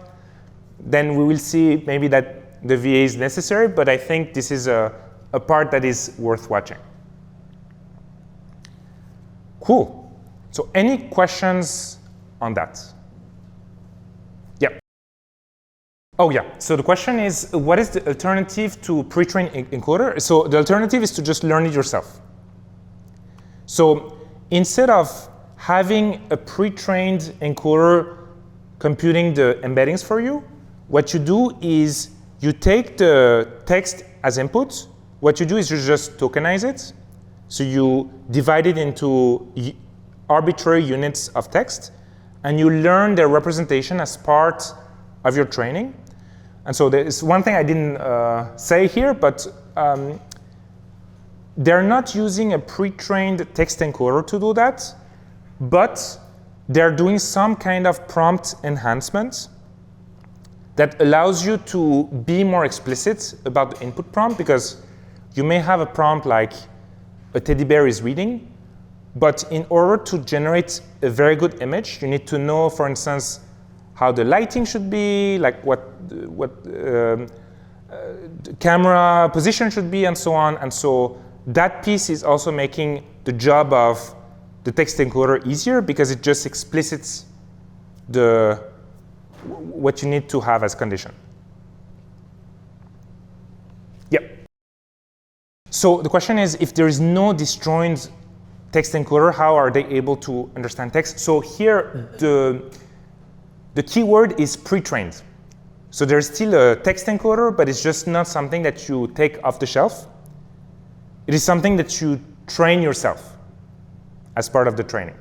then we will see maybe that the VA is necessary, but I think this is a part that is worth watching. Cool. So any questions on that? Yeah. Oh yeah, so the question is, what is the alternative to pre-trained encoder? So the alternative is to just learn it yourself. So instead of having a pre-trained encoder computing the embeddings for you, what you do is you take the text as input. What you do is you just tokenize it. So you divide it into arbitrary units of text, and you learn their representation as part of your training. And so there is one thing I didn't say here, but they're not using a pre-trained text encoder to do that, but they're doing some kind of prompt enhancement that allows you to be more explicit about the input prompt, because you may have a prompt like a teddy bear is reading, but in order to generate a very good image, you need to know, for instance, how the lighting should be, like what camera position should be, and so on. And so that piece is also making the job of the text encoder easier, because it just explicits what you need to have as condition. Yep. So the question is, if there is no disjoint text encoder, how are they able to understand text? So here, the keyword is pre-trained. So there's still a text encoder, but it's just not something that you take off the shelf. It is something that you train yourself as part of the training.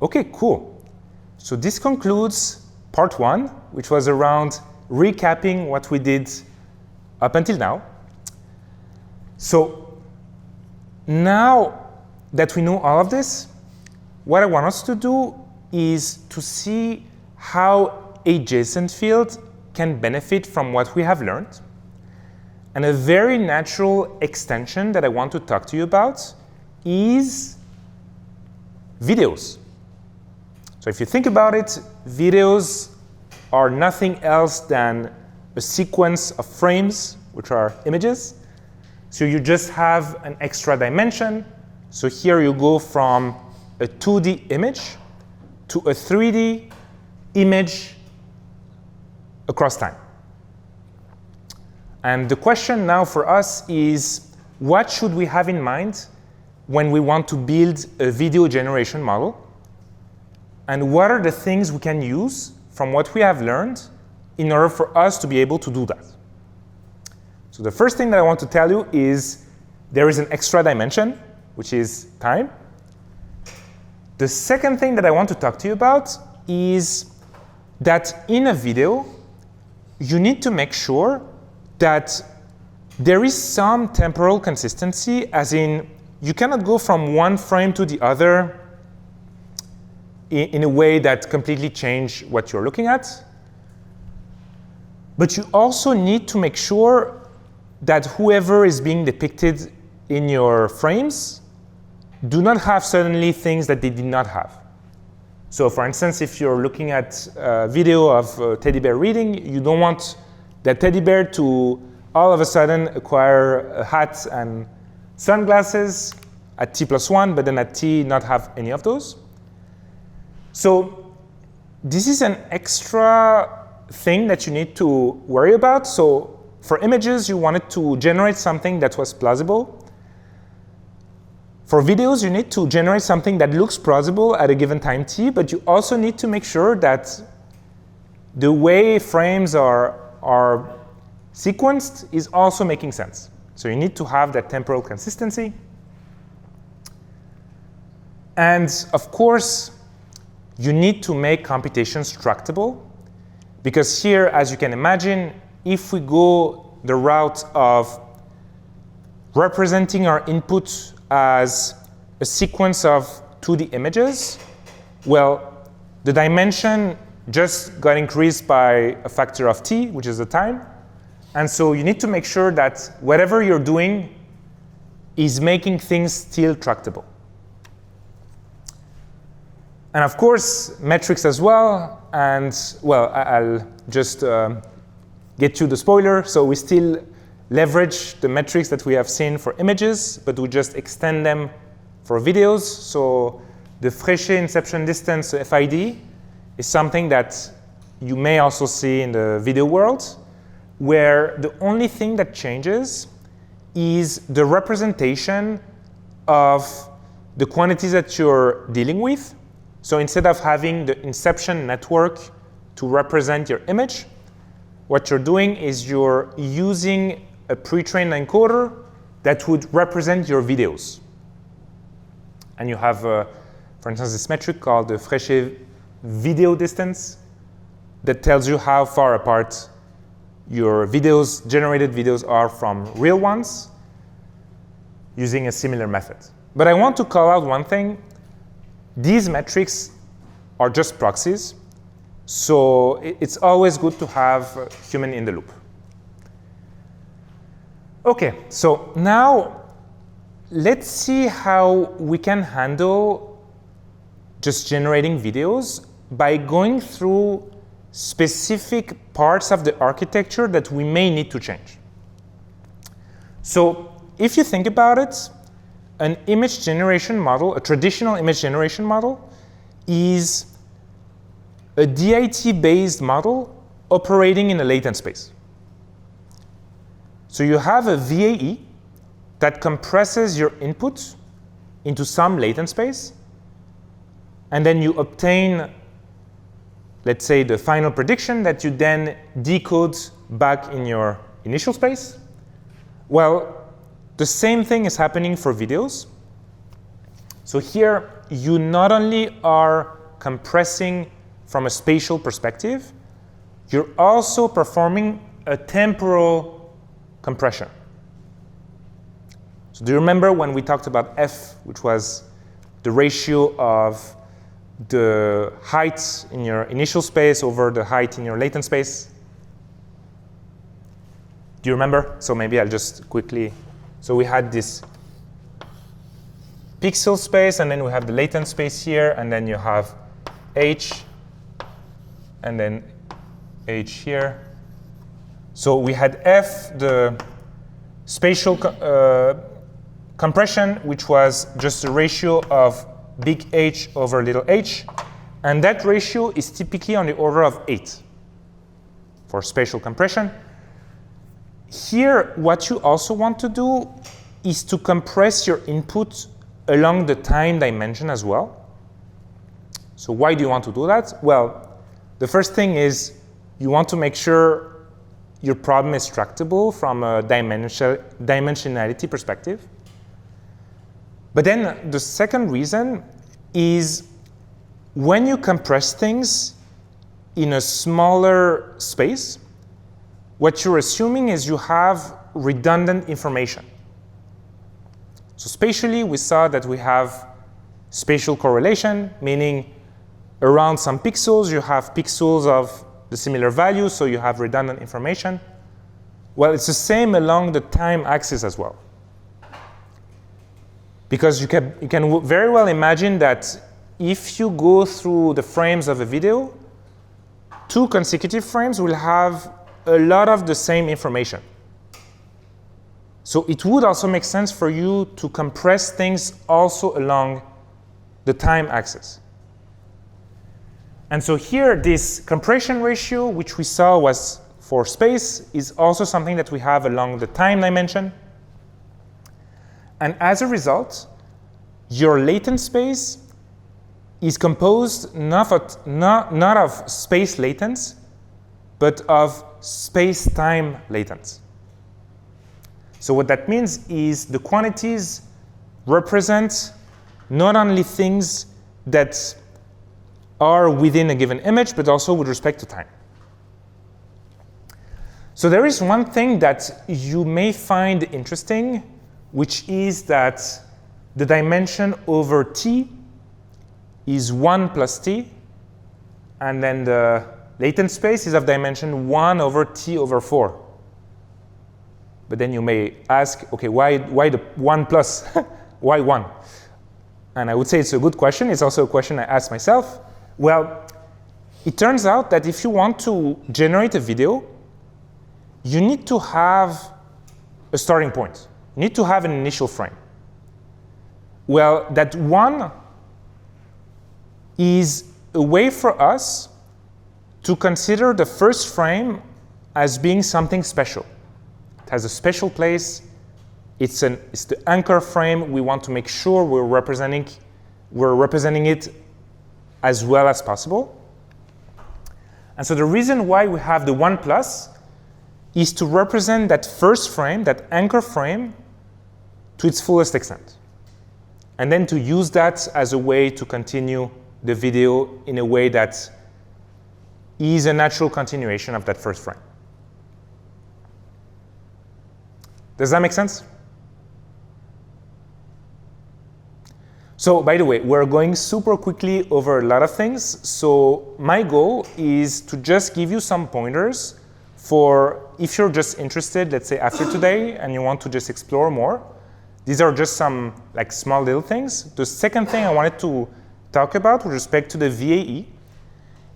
Okay, cool. So this concludes part one, which was around recapping what we did up until now. So now that we know all of this, what I want us to do is to see how a JSON field can benefit from what we have learned. And a very natural extension that I want to talk to you about is videos. So if you think about it, videos are nothing else than a sequence of frames, which are images. So you just have an extra dimension. So here you go from a 2D image to a 3D image across time. And the question now for us is, what should we have in mind when we want to build a video generation model? And what are the things we can use from what we have learned in order for us to be able to do that? So the first thing that I want to tell you is there is an extra dimension, which is time. The second thing that I want to talk to you about is that in a video, you need to make sure that there is some temporal consistency, as in you cannot go from one frame to the other in a way that completely change what you're looking at. But you also need to make sure that whoever is being depicted in your frames do not have suddenly things that they did not have. So for instance, if you're looking at a video of a teddy bear reading, you don't want that teddy bear to all of a sudden acquire a hat and sunglasses at t+1, but then at t not have any of those. So this is an extra thing that you need to worry about. So for images, you wanted to generate something that was plausible. For videos, you need to generate something that looks plausible at a given time t, but you also need to make sure that the way frames are sequenced is also making sense. So you need to have that temporal consistency. And of course, you need to make computations tractable, because here, as you can imagine, if we go the route of representing our input as a sequence of 2D images, well, the dimension just got increased by a factor of t, which is the time. And so you need to make sure that whatever you're doing is making things still tractable. And of course, metrics as well. And well, I'll just get you the spoiler. So we still leverage the metrics that we have seen for images, but we just extend them for videos. So the Fréchet inception distance, FID, is something that you may also see in the video world, where the only thing that changes is the representation of the quantities that you're dealing with. So instead of having the inception network to represent your image, what you're doing is you're using a pre-trained encoder that would represent your videos. And you have, for instance, this metric called the Fréchet video distance that tells you how far apart your videos, generated videos, are from real ones using a similar method. But I want to call out one thing. These metrics are just proxies, so it's always good to have a human in the loop. OK, so now let's see how we can handle just generating videos by going through specific parts of the architecture that we may need to change. So if you think about it, an image generation model, a traditional image generation model, is a DIT-based model operating in a latent space. So you have a VAE that compresses your input into some latent space, and then you obtain, let's say, the final prediction that you then decode back in your initial space. Well, the same thing is happening for videos. So here, you not only are compressing from a spatial perspective, you're also performing a temporal compression. So do you remember when we talked about F, which was the ratio of the height in your initial space over the height in your latent space? Do you remember? So maybe I'll just quickly. So we had this pixel space, and then we have the latent space here, and then you have H, and then H here. So we had F, the spatial compression, which was just the ratio of big H over little h, and that ratio is typically on the order of 8 for spatial compression. Here, what you also want to do is to compress your input along the time dimension as well. So why do you want to do that? Well, the first thing is you want to make sure your problem is tractable from a dimensionality perspective. But then the second reason is when you compress things in a smaller space, what you're assuming is you have redundant information. So spatially, we saw that we have spatial correlation, meaning around some pixels, you have pixels of the similar value, so you have redundant information. Well, it's the same along the time axis as well. Because you can very well imagine that if you go through the frames of a video, 2 consecutive frames will have a lot of the same information. So it would also make sense for you to compress things also along the time axis. And so here, this compression ratio, which we saw was for space, is also something that we have along the time dimension. And as a result, your latent space is composed not of space latents, but of space-time latents. So what that means is the quantities represent not only things that are within a given image, but also with respect to time. So there is one thing that you may find interesting, which is that the dimension over t is 1 plus t, and then the latent space is of dimension 1 over t over 4. But then you may ask, okay, why the 1 plus? Why 1? And I would say it's a good question. It's also a question I ask myself. Well, it turns out that if you want to generate a video, you need to have a starting point. You need to have an initial frame. Well, that 1 is a way for us to consider the first frame as being something special. It has a special place. It's the anchor frame. We want to make sure we're representing it as well as possible. And so the reason why we have the 1 plus is to represent that first frame, that anchor frame, to its fullest extent. And then to use that as a way to continue the video in a way that is a natural continuation of that first frame. Does that make sense? So, by the way, we're going super quickly over a lot of things. So my goal is to just give you some pointers for if you're just interested, let's say after today, and you want to just explore more. These are just some like small little things. The second thing I wanted to talk about with respect to the VAE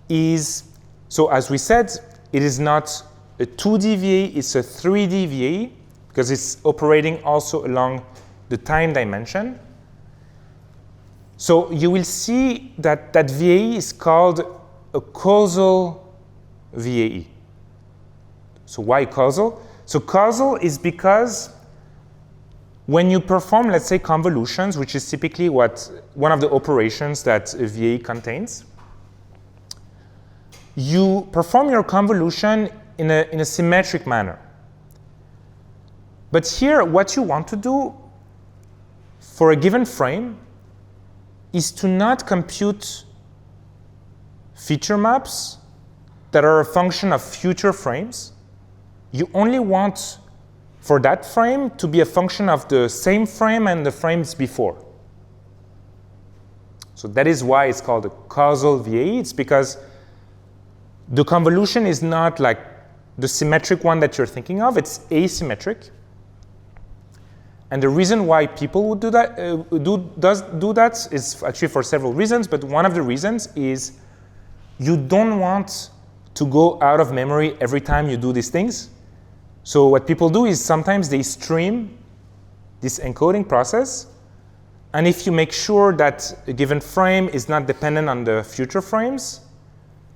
is, so as we said, it is not a 2D VAE, it's a 3D VAE because it's operating also along the time dimension. So you will see that that VAE is called a causal VAE. So why causal? So causal is because when you perform, let's say, convolutions, which is typically one of the operations that a VAE contains, you perform your convolution in a symmetric manner. But here, what you want to do for a given frame is to not compute feature maps that are a function of future frames, you only want for that frame to be a function of the same frame and the frames before. So that is why it's called a causal VAE. It's because the convolution is not like the symmetric one that you're thinking of, it's asymmetric. And the reason why people would do that, do that is actually for several reasons, but one of the reasons is you don't want to go out of memory every time you do these things. So what people do is sometimes they stream this encoding process, and if you make sure that a given frame is not dependent on the future frames,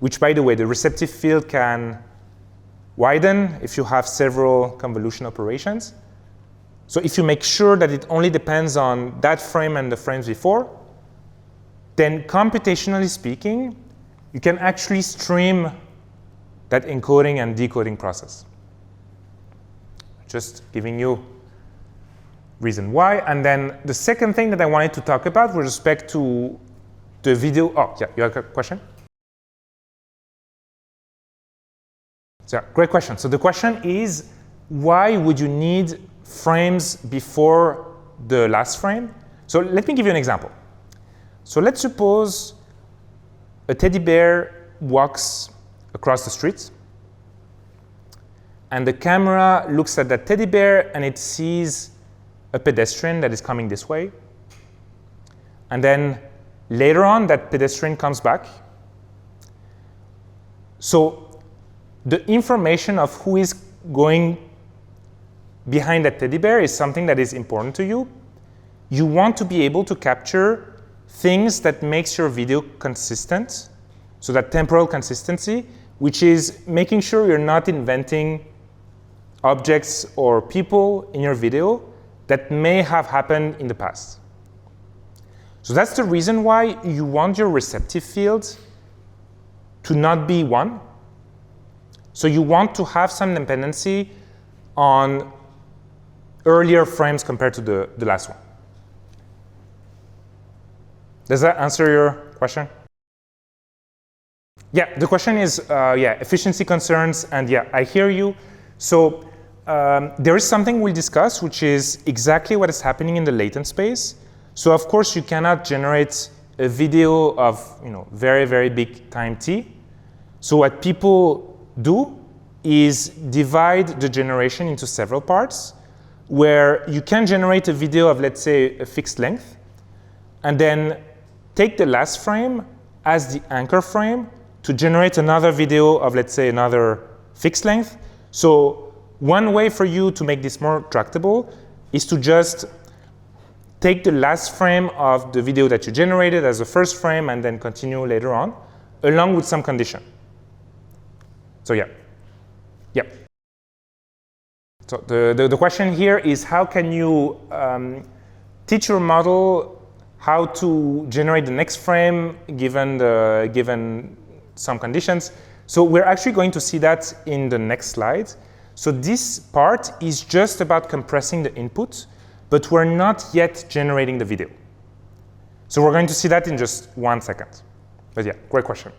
which by the way, the receptive field can widen if you have several convolution operations. So if you make sure that it only depends on that frame and the frames before, then computationally speaking, you can actually stream that encoding and decoding process. Just giving you reason why. And then the second thing that I wanted to talk about with respect to the video. Oh, yeah, you have a question? So, great question. So the question is, why would you need frames before the last frame? So let me give you an example. So let's suppose a teddy bear walks across the street, and the camera looks at that teddy bear and it sees a pedestrian that is coming this way. And then later on, that pedestrian comes back. So the information of who is going behind that teddy bear is something that is important to you. You want to be able to capture things that makes your video consistent, so that temporal consistency, which is making sure you're not inventing objects or people in your video that may have happened in the past. So that's the reason why you want your receptive field to not be 1. So you want to have some dependency on earlier frames compared to the last one. Does that answer your question? Yeah, the question is, efficiency concerns, and yeah, I hear you. So there is something we'll discuss, which is exactly what is happening in the latent space. So of course, you cannot generate a video of very, very big time t. So what people do is divide the generation into several parts, where you can generate a video of, let's say, a fixed length, and then take the last frame as the anchor frame to generate another video of, let's say, another fixed length. So one way for you to make this more tractable is to just take the last frame of the video that you generated as the first frame and then continue later on, along with some condition. So yeah. So the question here is, how can you teach your model how to generate the next frame given some conditions? So we're actually going to see that in the next slide. So this part is just about compressing the input, but we're not yet generating the video. So we're going to see that in just 1 second. But yeah, great question.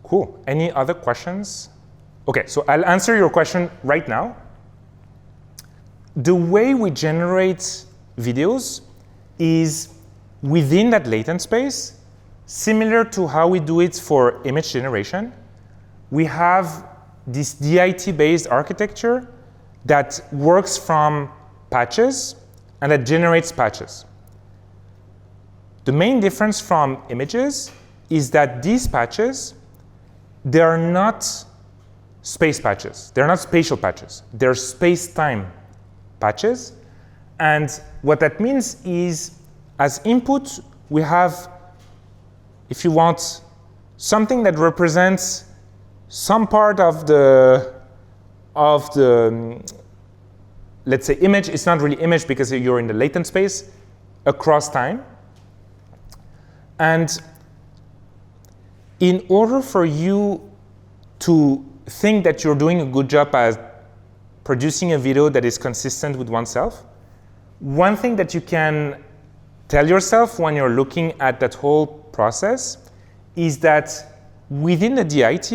Cool. Any other questions? OK, so I'll answer your question right now. The way we generate videos is within that latent space, similar to how we do it for image generation. We have this DIT-based architecture that works from patches and that generates patches. The main difference from images is that these patches, they are not space patches. They're not spatial patches. They're space-time patches. And what that means is, as input, we have, if you want, something that represents some part of the let's say, image. It's not really image because you're in the latent space across time. And in order for you to think that you're doing a good job at producing a video that is consistent with oneself, one thing that you can tell yourself when you're looking at that whole process is that within the DIT,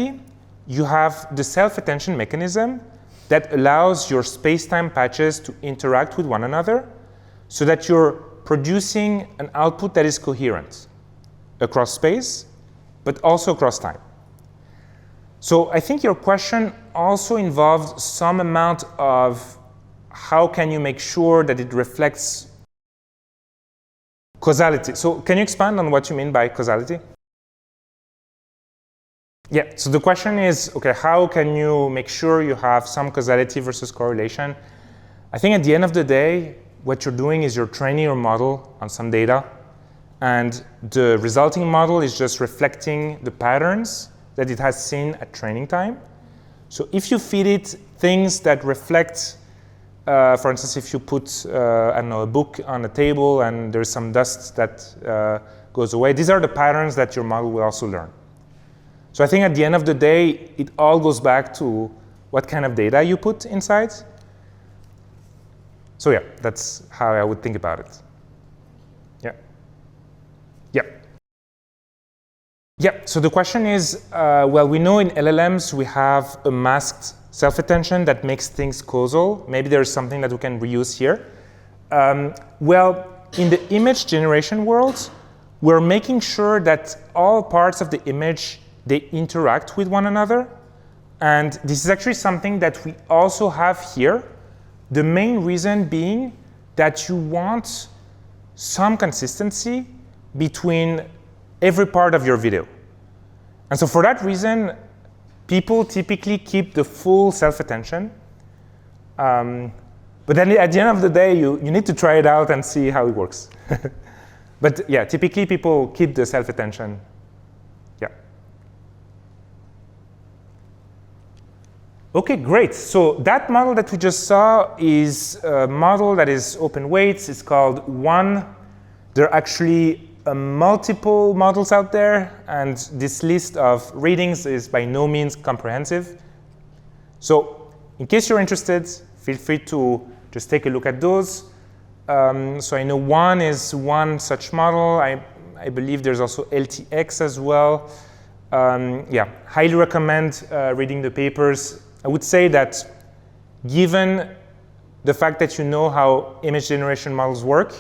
you have the self-attention mechanism that allows your space-time patches to interact with one another so that you're producing an output that is coherent across space, but also across time. So I think your question also involved some amount of how can you make sure that it reflects causality. So can you expand on what you mean by causality? Yeah, so the question is, okay, how can you make sure you have some causality versus correlation? I think at the end of the day, what you're doing is you're training your model on some data, and the resulting model is just reflecting the patterns that it has seen at training time. So if you feed it things that reflect, for instance, if you put, I don't know, a book on a table and there's some dust that goes away, these are the patterns that your model will also learn. So I think at the end of the day, it all goes back to what kind of data you put inside. So yeah, that's how I would think about it. Yeah. Yeah. Yeah, so the question is, well, we know in LLMs we have a masked self-attention that makes things causal. Maybe there's something that we can reuse here. Well, in the image generation world, we're making sure that all parts of the image, they interact with one another. And this is actually something that we also have here. The main reason being that you want some consistency between every part of your video. And so for that reason, people typically keep the full self-attention. But then at the end of the day, you need to try it out and see how it works. But yeah, typically people keep the self-attention. Yeah. OK, great. So that model that we just saw is a model that is open weights. It's called one. There are actually multiple models out there. And this list of readings is by no means comprehensive. So in case you're interested, feel free to just take a look at those. So I know one is one such model. I believe there's also LTX as well. Yeah, highly recommend reading the papers. I would say that given the fact that you know how image generation models work,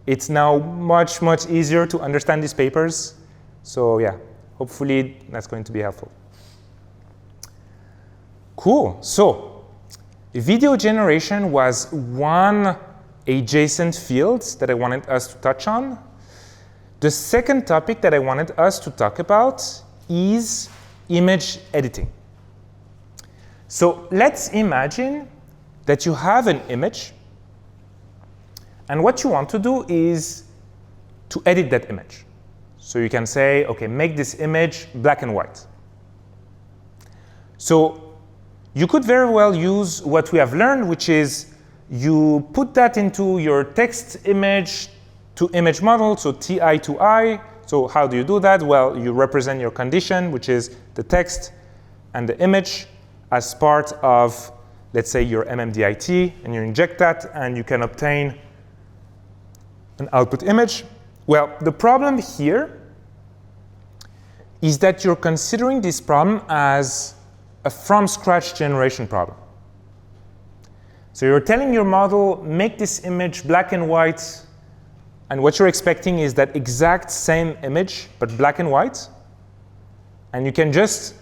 it's now much, much easier to understand these papers. So yeah, hopefully that's going to be helpful. Cool. So video generation was one adjacent field that I wanted us to touch on. The second topic that I wanted us to talk about is image editing. So let's imagine that you have an image, and what you want to do is to edit that image. So you can say, OK, make this image black and white. So you could very well use what we have learned, which is you put that into your text image to image model, so TI to I. So how do you do that? Well, you represent your condition, which is the text and the image, as part of, let's say, your MMDIT, and you inject that, and you can obtain an output image. Well, the problem here is that you're considering this problem as a from-scratch generation problem. So you're telling your model, make this image black and white, and what you're expecting is that exact same image, but black and white. And you can just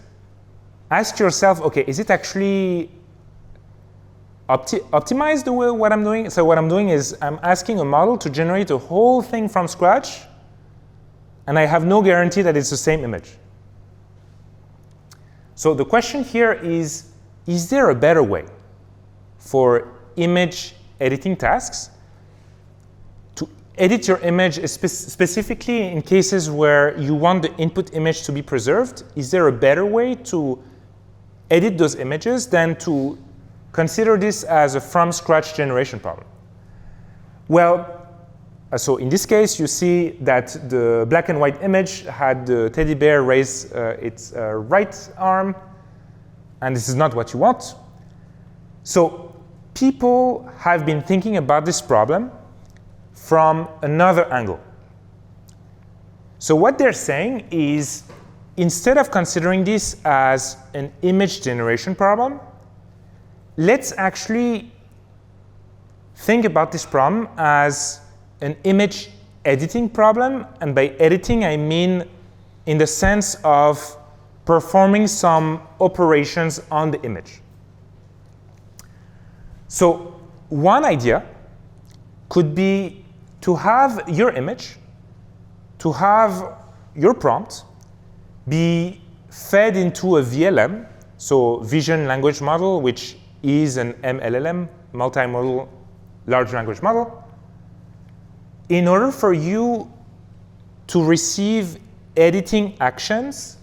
ask yourself, OK, is it actually optimized the way what I'm doing? So what I'm doing is I'm asking a model to generate a whole thing from scratch, and I have no guarantee that it's the same image. So the question here is there a better way for image editing tasks to edit your image specifically in cases where you want the input image to be preserved? Is there a better way to edit those images than to consider this as a from-scratch generation problem? Well, so in this case, you see that the black and white image had the teddy bear raise its right arm, and this is not what you want. So people have been thinking about this problem from another angle. So what they're saying is, instead of considering this as an image generation problem, let's actually think about this problem as an image editing problem. And by editing, I mean in the sense of performing some operations on the image. So one idea could be to have your image, to have your prompt be fed into a VLM, so vision language model, which is an MLLM, multimodal large language model, in order for you to receive editing actions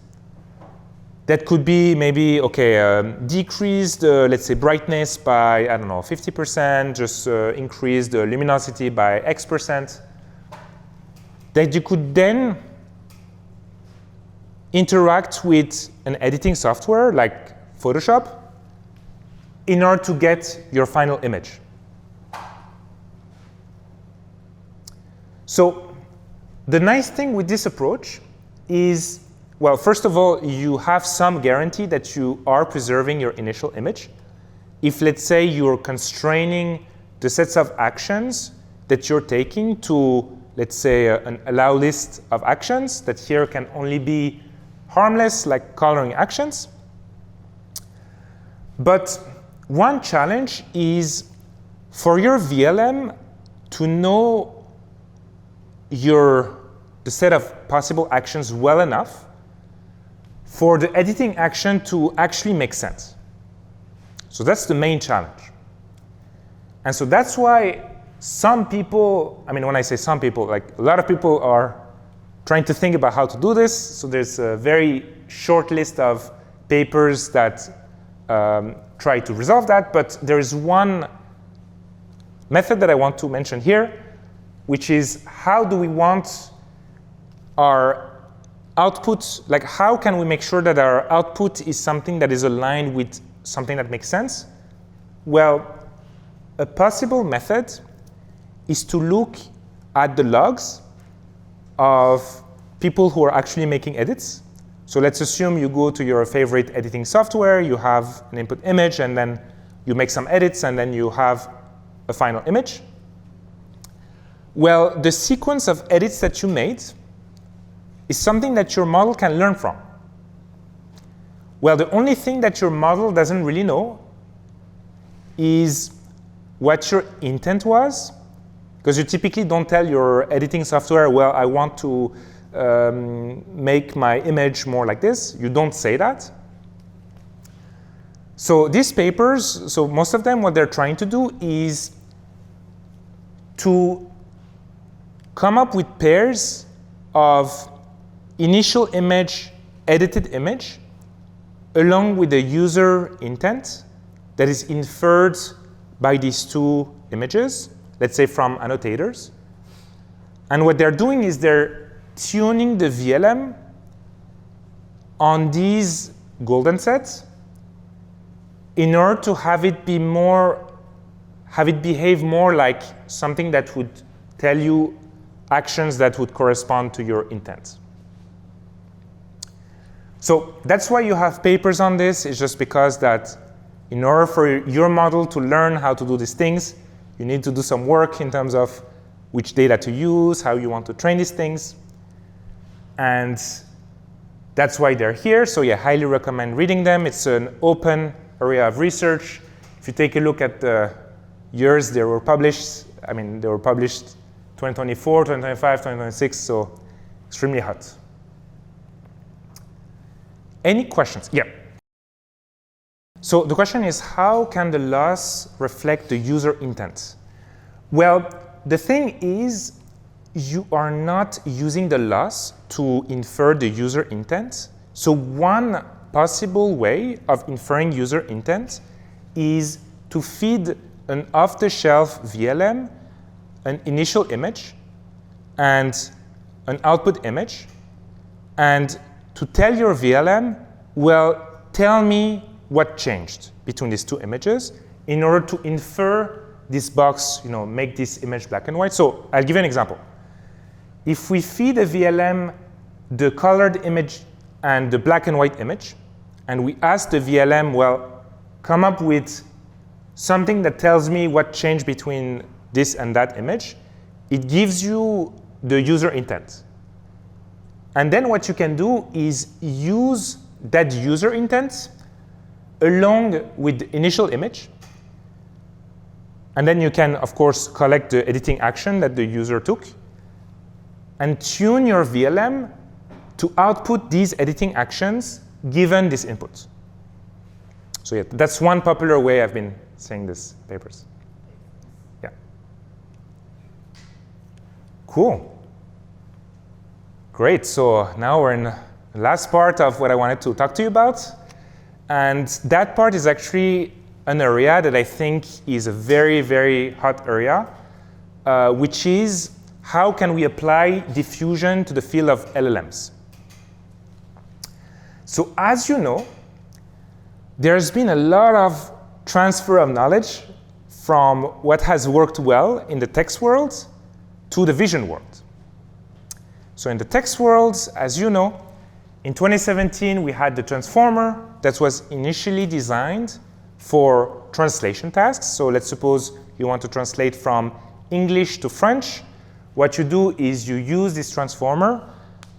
that could be maybe, okay, decrease the, let's say, brightness by, I don't know, 50%, just increase the luminosity by X%, that you could then interact with an editing software like Photoshop in order to get your final image. So the nice thing with this approach is, well, first of all, you have some guarantee that you are preserving your initial image. If, let's say, you're constraining the sets of actions that you're taking to, let's say, an allow list of actions that here can only be harmless, like coloring actions. But one challenge is for your VLM to know the set of possible actions well enough for the editing action to actually make sense. So that's the main challenge. And so that's why some people, I mean, when I say some people, like a lot of people are trying to think about how to do this. So there's a very short list of papers that try to resolve that. But there is one method that I want to mention here, which is how do we want our output, like how can we make sure that our output is something that is aligned with something that makes sense? Well, a possible method is to look at the logs of people who are actually making edits. So let's assume you go to your favorite editing software, you have an input image, and then you make some edits, and then you have a final image. Well, the sequence of edits that you made is something that your model can learn from. Well, the only thing that your model doesn't really know is what your intent was, because you typically don't tell your editing software, well, I want to make my image more like this. You don't say that. So these papers, so most of them, what they're trying to do is to come up with pairs of initial image, edited image, along with the user intent that is inferred by these two images, let's say from annotators. And what they're doing is they're tuning the VLM on these golden sets in order to have it behave more like something that would tell you actions that would correspond to your intent. So that's why you have papers on this. It's just because that in order for your model to learn how to do these things, you need to do some work in terms of which data to use, how you want to train these things. And that's why they're here. So yeah, highly recommend reading them. It's an open area of research. If you take a look at the years they were published, I mean, they were published 2024, 2025, 2026, so extremely hot. Any questions? Yeah. So the question is, how can the loss reflect the user intent? Well, the thing is, you are not using the loss to infer the user intent. So one possible way of inferring user intent is to feed an off-the-shelf VLM an initial image and an output image, and to tell your VLM, well, tell me what changed between these two images in order to infer this box, make this image black and white. So I'll give you an example. If we feed a VLM the colored image and the black and white image, and we ask the VLM, well, come up with something that tells me what changed between this and that image, it gives you the user intent. And then what you can do is use that user intent along with the initial image. And then you can, of course, collect the editing action that the user took and tune your VLM to output these editing actions given this input. So yeah, that's one popular way I've been saying these papers. Yeah. Cool. Great. So now we're in the last part of what I wanted to talk to you about. And that part is actually an area that I think is a very, very hot area, which is how can we apply diffusion to the field of LLMs? So as you know, there's been a lot of transfer of knowledge from what has worked well in the text world to the vision world. So in the text world, as you know, in 2017, we had the transformer that was initially designed for translation tasks. So let's suppose you want to translate from English to French. What you do is you use this transformer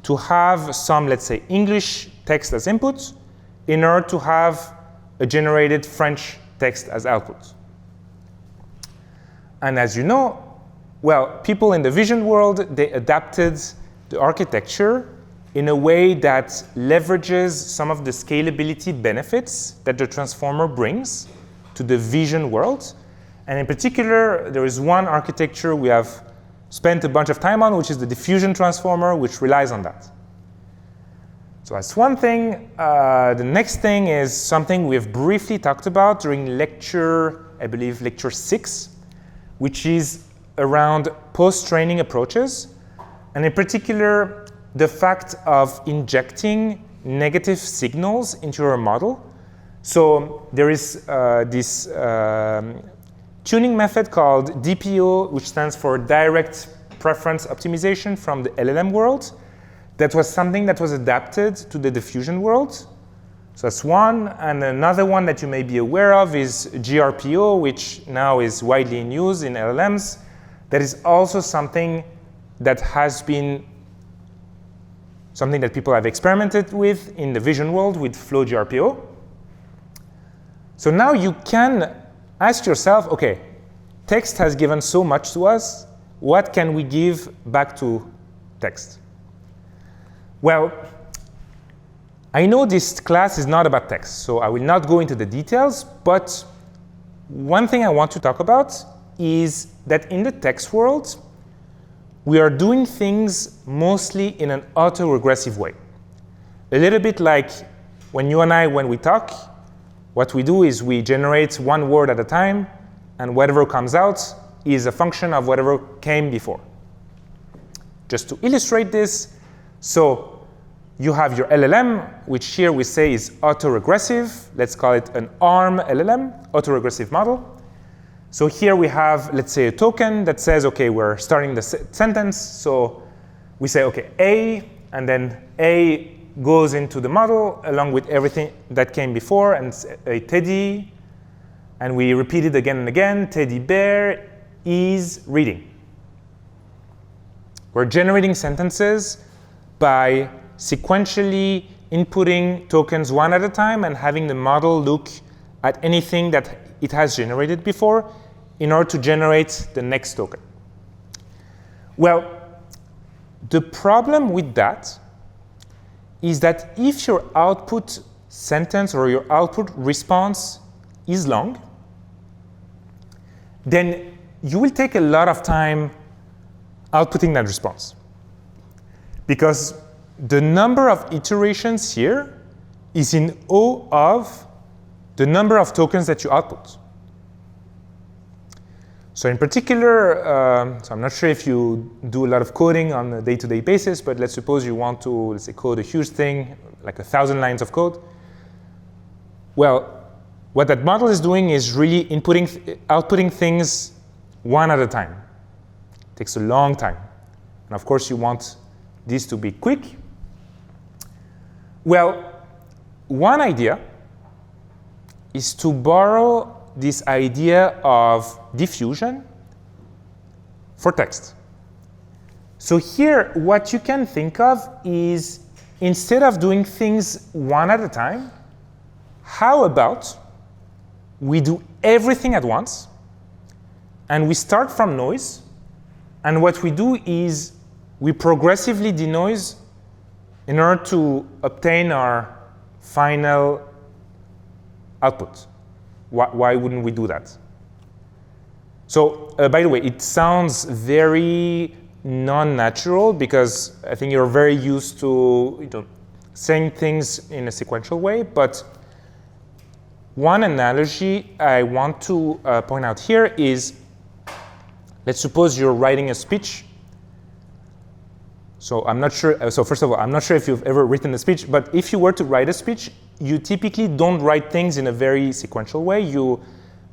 to have some, let's say, English text as input in order to have a generated French text as output. And as you know, well, people in the vision world, they adapted the architecture in a way that leverages some of the scalability benefits that the transformer brings to the vision world. And in particular, there is one architecture we have spent a bunch of time on, which is the diffusion transformer, which relies on that. So that's one thing. The next thing is something we've briefly talked about during lecture, I believe, lecture 6, which is around post-training approaches. And in particular, the fact of injecting negative signals into your model. So there is this tuning method called DPO, which stands for Direct Preference Optimization from the LLM world. That was something that was adapted to the diffusion world. So that's one. And another one that you may be aware of is GRPO, which now is widely in use in LLMs. That is also something that has been something that people have experimented with in the vision world with Flow GRPO. So now you can ask yourself, okay, text has given so much to us. What can we give back to text? Well, I know this class is not about text, so I will not go into the details, but one thing I want to talk about is that in the text world, we are doing things mostly in an autoregressive way. A little bit like when you and I, when we talk, what we do is we generate one word at a time, and whatever comes out is a function of whatever came before. Just to illustrate this, so you have your LLM, which here we say is autoregressive. Let's call it an ARM LLM, autoregressive model. So here we have, let's say, a token that says, OK, we're starting the sentence. So we say, OK, A, and then A goes into the model along with everything that came before, and a teddy. And we repeat it again and again. Teddy bear is reading. We're generating sentences by sequentially inputting tokens one at a time and having the model look at anything that it has generated before in order to generate the next token. Well, the problem with that is that if your output sentence or your output response is long, then you will take a lot of time outputting that response. Because the number of iterations here is in O of the number of tokens that you output. So in particular, so I'm not sure if you do a lot of coding on a day-to-day basis, but let's suppose you want to, let's say, code a huge thing, like 1,000 lines of code. Well, what that model is doing is really outputting things one at a time. It takes a long time. And of course, you want this to be quick. Well, one idea is to borrow this idea of diffusion for text. So here, what you can think of is, instead of doing things one at a time, how about we do everything at once, and we start from noise, and what we do is we progressively denoise in order to obtain our final output. Why wouldn't we do that? So, by the way, it sounds very non-natural because I think you're very used to saying things in a sequential way, but one analogy I want to point out here is, let's suppose you're writing a speech. So I'm not sure, so first of all, I'm not sure if you've ever written a speech, but if you were to write a speech, you typically don't write things in a very sequential way. You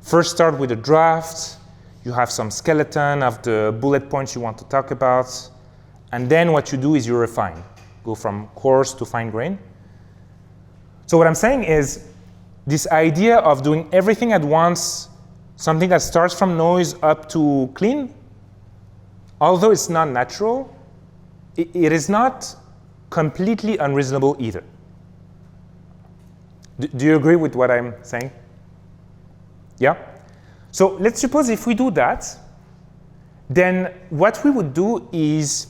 first start with a draft, you have some skeleton of the bullet points you want to talk about, and then what you do is you refine, go from coarse to fine grain. So what I'm saying is, this idea of doing everything at once, something that starts from noise up to clean, although it's not natural, it is not completely unreasonable either. Do you agree with what I'm saying? Yeah? So let's suppose if we do that, then what we would do is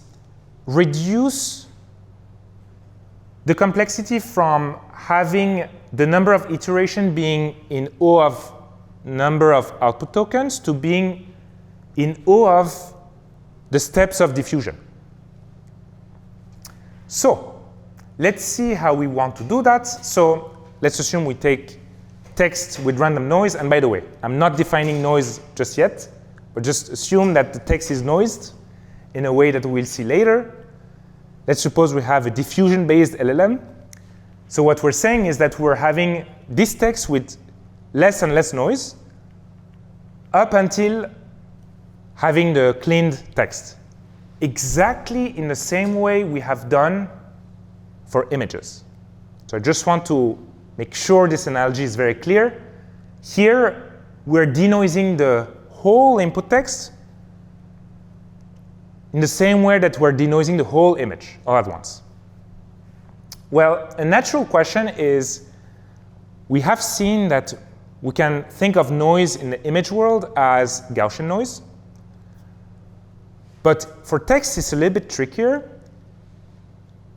reduce the complexity from having the number of iteration being in O of number of output tokens to being in O of the steps of diffusion. So let's see how we want to do that. So let's assume we take text with random noise. And by the way, I'm not defining noise just yet, but just assume that the text is noised in a way that we'll see later. Let's suppose we have a diffusion-based LLM. So what we're saying is that we're having this text with less and less noise up until having the cleaned text, exactly in the same way we have done for images. So I just want to make sure this analogy is very clear. Here, we're denoising the whole input text in the same way that we're denoising the whole image all at once. Well, a natural question is, we have seen that we can think of noise in the image world as Gaussian noise. But for text, it's a little bit trickier.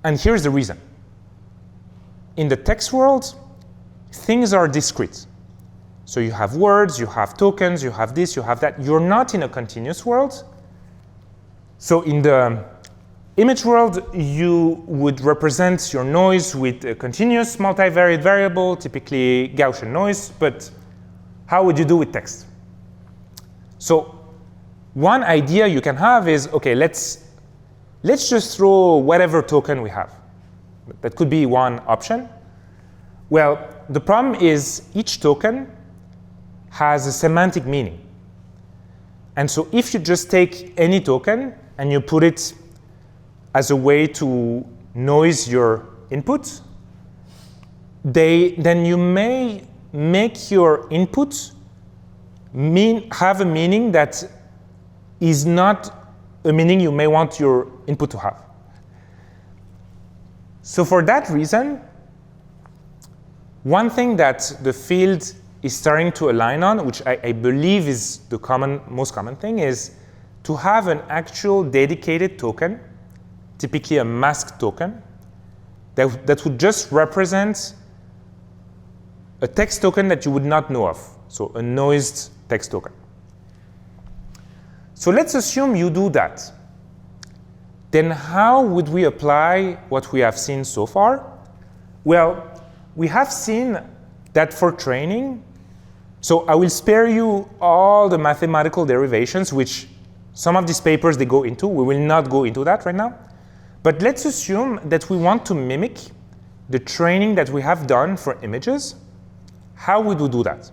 And here's the reason. In the text world, things are discrete. So you have words, you have tokens, you have this, you have that. You're not in a continuous world. So in the image world, you would represent your noise with a continuous multivariate variable, typically Gaussian noise. But how would you do with text? So one idea you can have is, OK, let's just throw whatever token we have. That could be one option. Well, the problem is each token has a semantic meaning. And so if you just take any token and you put it as a way to noise your input, then you may make your input have a meaning that is not a meaning you may want your input to have. So for that reason, one thing that the field is starting to align on, which I believe is the most common thing, is to have an actual dedicated token, typically a masked token, that would just represent a text token that you would not know of, so a noised text token. So let's assume you do that. Then how would we apply what we have seen so far? Well, we have seen that for training, so I will spare you all the mathematical derivations, which some of these papers they go into. We will not go into that right now. But let's assume that we want to mimic the training that we have done for images. How would we do that?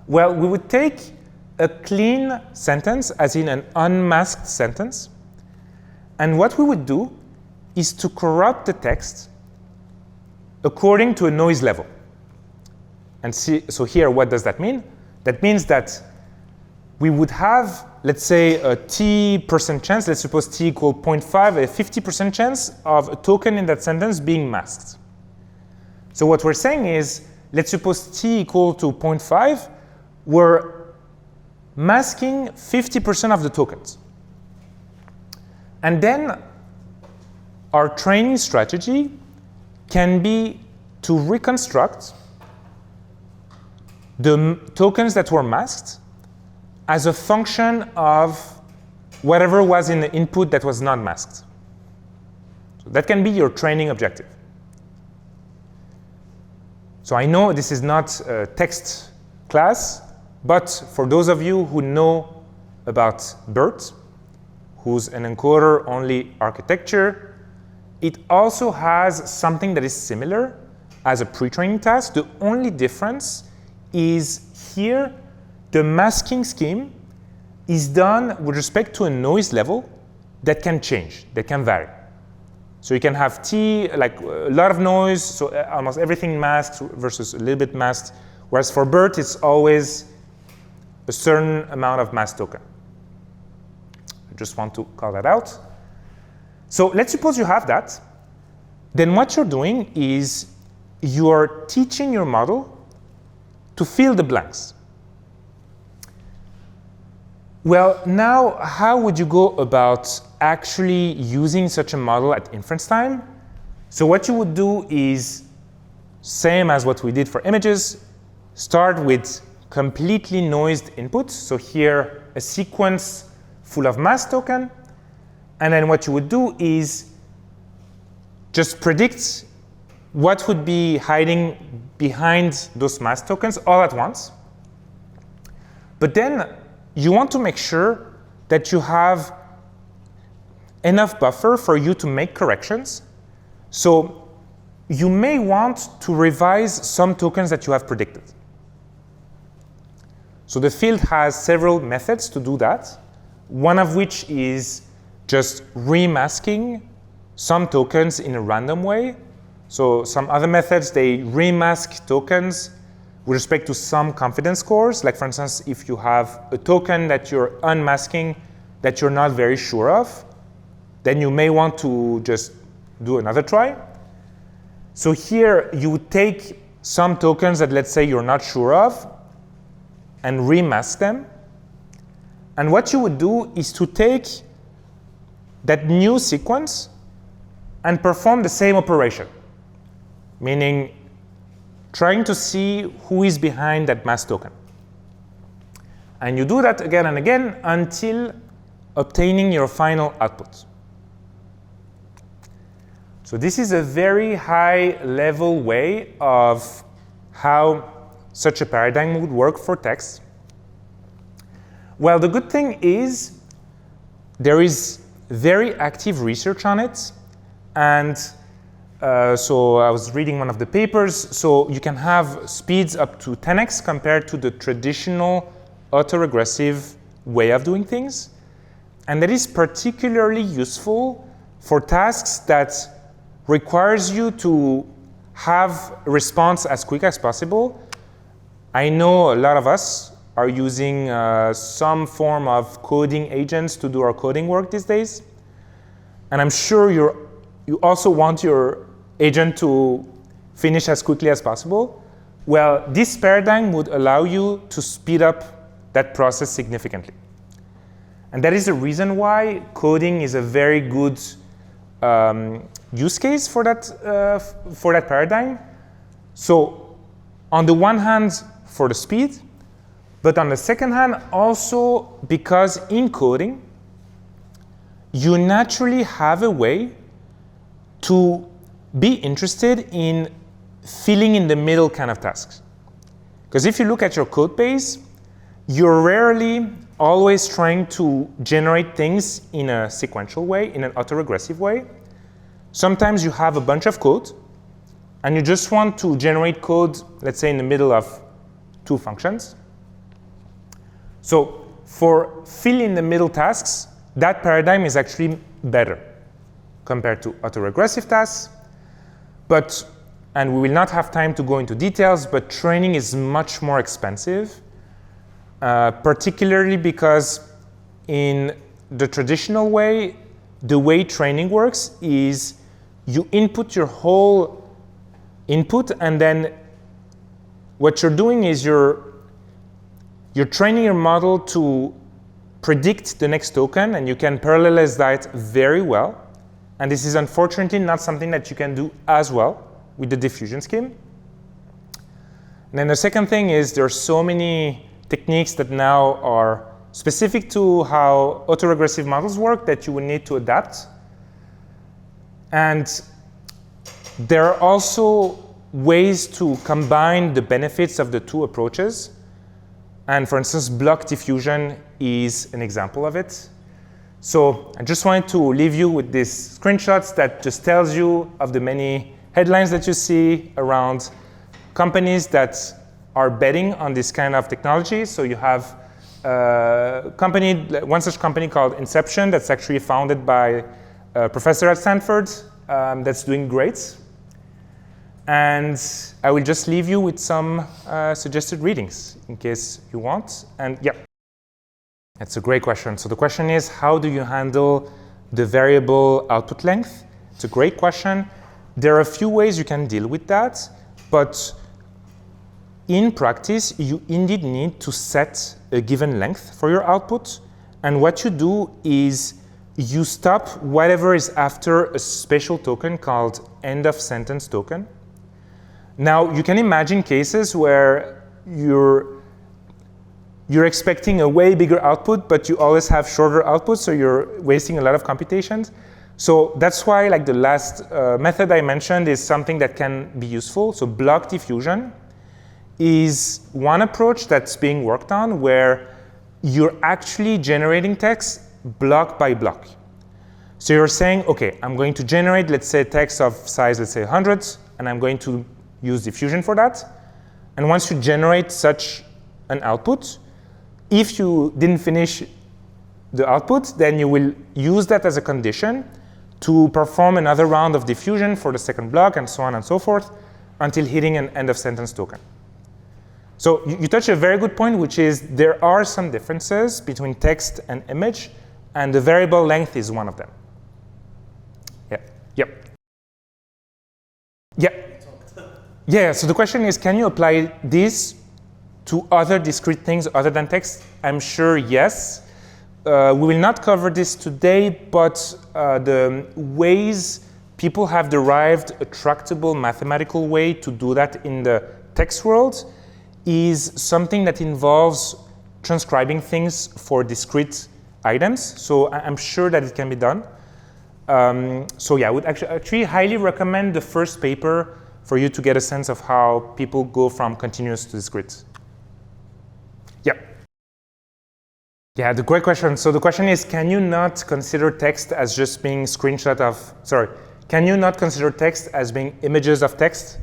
Well, we would take a clean sentence, as in an unmasked sentence. And what we would do is to corrupt the text according to a noise level. And so here, what does that mean? That means that we would have, let's say, a t% chance, let's suppose t equal 0.5, a 50% chance of a token in that sentence being masked. So what we're saying is, let's suppose t equal to 0.5, we're masking 50% of the tokens. And then our training strategy can be to reconstruct the tokens that were masked as a function of whatever was in the input that was not masked. So that can be your training objective. So I know this is not a text class, but for those of you who know about BERT, who's an encoder-only architecture, it also has something that is similar as a pre-training task. The only difference is here, the masking scheme is done with respect to a noise level that can change, that can vary. So you can have T, like a lot of noise, so almost everything masked versus a little bit masked, whereas for BERT, it's always a certain amount of masked token. I just want to call that out. So let's suppose you have that. Then what you're doing is you're teaching your model to fill the blanks. Well, now how would you go about actually using such a model at inference time? So what you would do is same as what we did for images, start with completely noised input. So here, a sequence full of masked token. And then what you would do is just predict what would be hiding behind those masked tokens all at once. But then you want to make sure that you have enough buffer for you to make corrections. So you may want to revise some tokens that you have predicted. So the field has several methods to do that, one of which is just remasking some tokens in a random way. So some other methods, they remask tokens with respect to some confidence scores. Like for instance, if you have a token that you're unmasking that you're not very sure of, then you may want to just do another try. So here you would take some tokens that let's say you're not sure of and remask them. And what you would do is to take that new sequence and perform the same operation, meaning trying to see who is behind that masked token. And you do that again and again until obtaining your final output. So this is a very high-level way of how such a paradigm would work for text. Well, the good thing is there is very active research on it. And so I was reading one of the papers. So you can have speeds up to 10x compared to the traditional autoregressive way of doing things. And that is particularly useful for tasks that requires you to have a response as quick as possible. I know a lot of us are using some form of coding agents to do our coding work these days. And I'm sure you also want your agent to finish as quickly as possible. Well, this paradigm would allow you to speed up that process significantly. And that is the reason why coding is a very good use case for that paradigm. So on the one hand, for the speed, but on the second hand, also because in coding, you naturally have a way to be interested in filling in the middle kind of tasks. Because if you look at your code base, you're rarely always trying to generate things in a sequential way, in an autoregressive way. Sometimes you have a bunch of code, and you just want to generate code, let's say, in the middle of two functions. So for fill in the middle tasks, that paradigm is actually better compared to autoregressive tasks. But And we will not have time to go into details, but training is much more expensive, particularly because in the traditional way, the way training works is you input your whole input, and then what you're doing is you're training your model to predict the next token, and you can parallelize that very well. And this is unfortunately not something that you can do as well with the diffusion scheme. And then the second thing is there are so many techniques that now are specific to how autoregressive models work that you will need to adapt. And there are also ways to combine the benefits of the two approaches. And for instance, block diffusion is an example of it. So I just wanted to leave you with these screenshots that just tells you of the many headlines that you see around companies that are betting on this kind of technology. So you have one such company called Inception that's actually founded by a professor at Stanford that's doing great. And I will just leave you with some suggested readings in case you want. And yeah, that's a great question. So the question is, how do you handle the variable output length? It's a great question. There are a few ways you can deal with that, but in practice, you indeed need to set a given length for your output. And what you do is you stop whatever is after a special token called end of sentence token. Now, you can imagine cases where you're expecting a way bigger output, but you always have shorter output, so you're wasting a lot of computations. So that's why like the last method I mentioned is something that can be useful. So block diffusion is one approach that's being worked on where you're actually generating text block by block. So you're saying, okay, I'm going to generate, let's say, text of size, let's say 100, and I'm going to use diffusion for that. And once you generate such an output, if you didn't finish the output, then you will use that as a condition to perform another round of diffusion for the second block, and so on and so forth, until hitting an end of sentence token. So you touch a very good point, which is there are some differences between text and image, and the variable length is one of them. Yeah, so the question is, can you apply this to other discrete things other than text? I'm sure yes. We will not cover this today, but the ways people have derived a tractable mathematical way to do that in the text world is something that involves transcribing things for discrete items. So I'm sure that it can be done. So yeah, I would actually highly recommend the first paper for you to get a sense of how people go from continuous to discrete. Yeah, the great question. So the question is, can you not consider text as just being can you not consider text as being images of text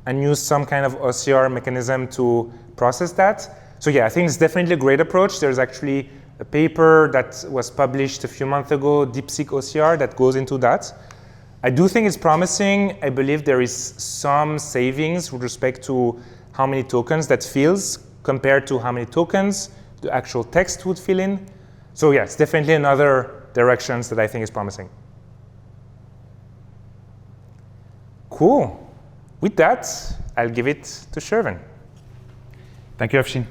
and use some kind of OCR mechanism to process that? So yeah, I think it's definitely a great approach. There's actually a paper that was published a few months ago, DeepSeek OCR, that goes into that. I do think it's promising. I believe there is some savings with respect to how many tokens that fills compared to how many tokens the actual text would fill in. So yeah, it's definitely another directions that I think is promising. Cool. With that, I'll give it to Shervine. Thank you, Afshine.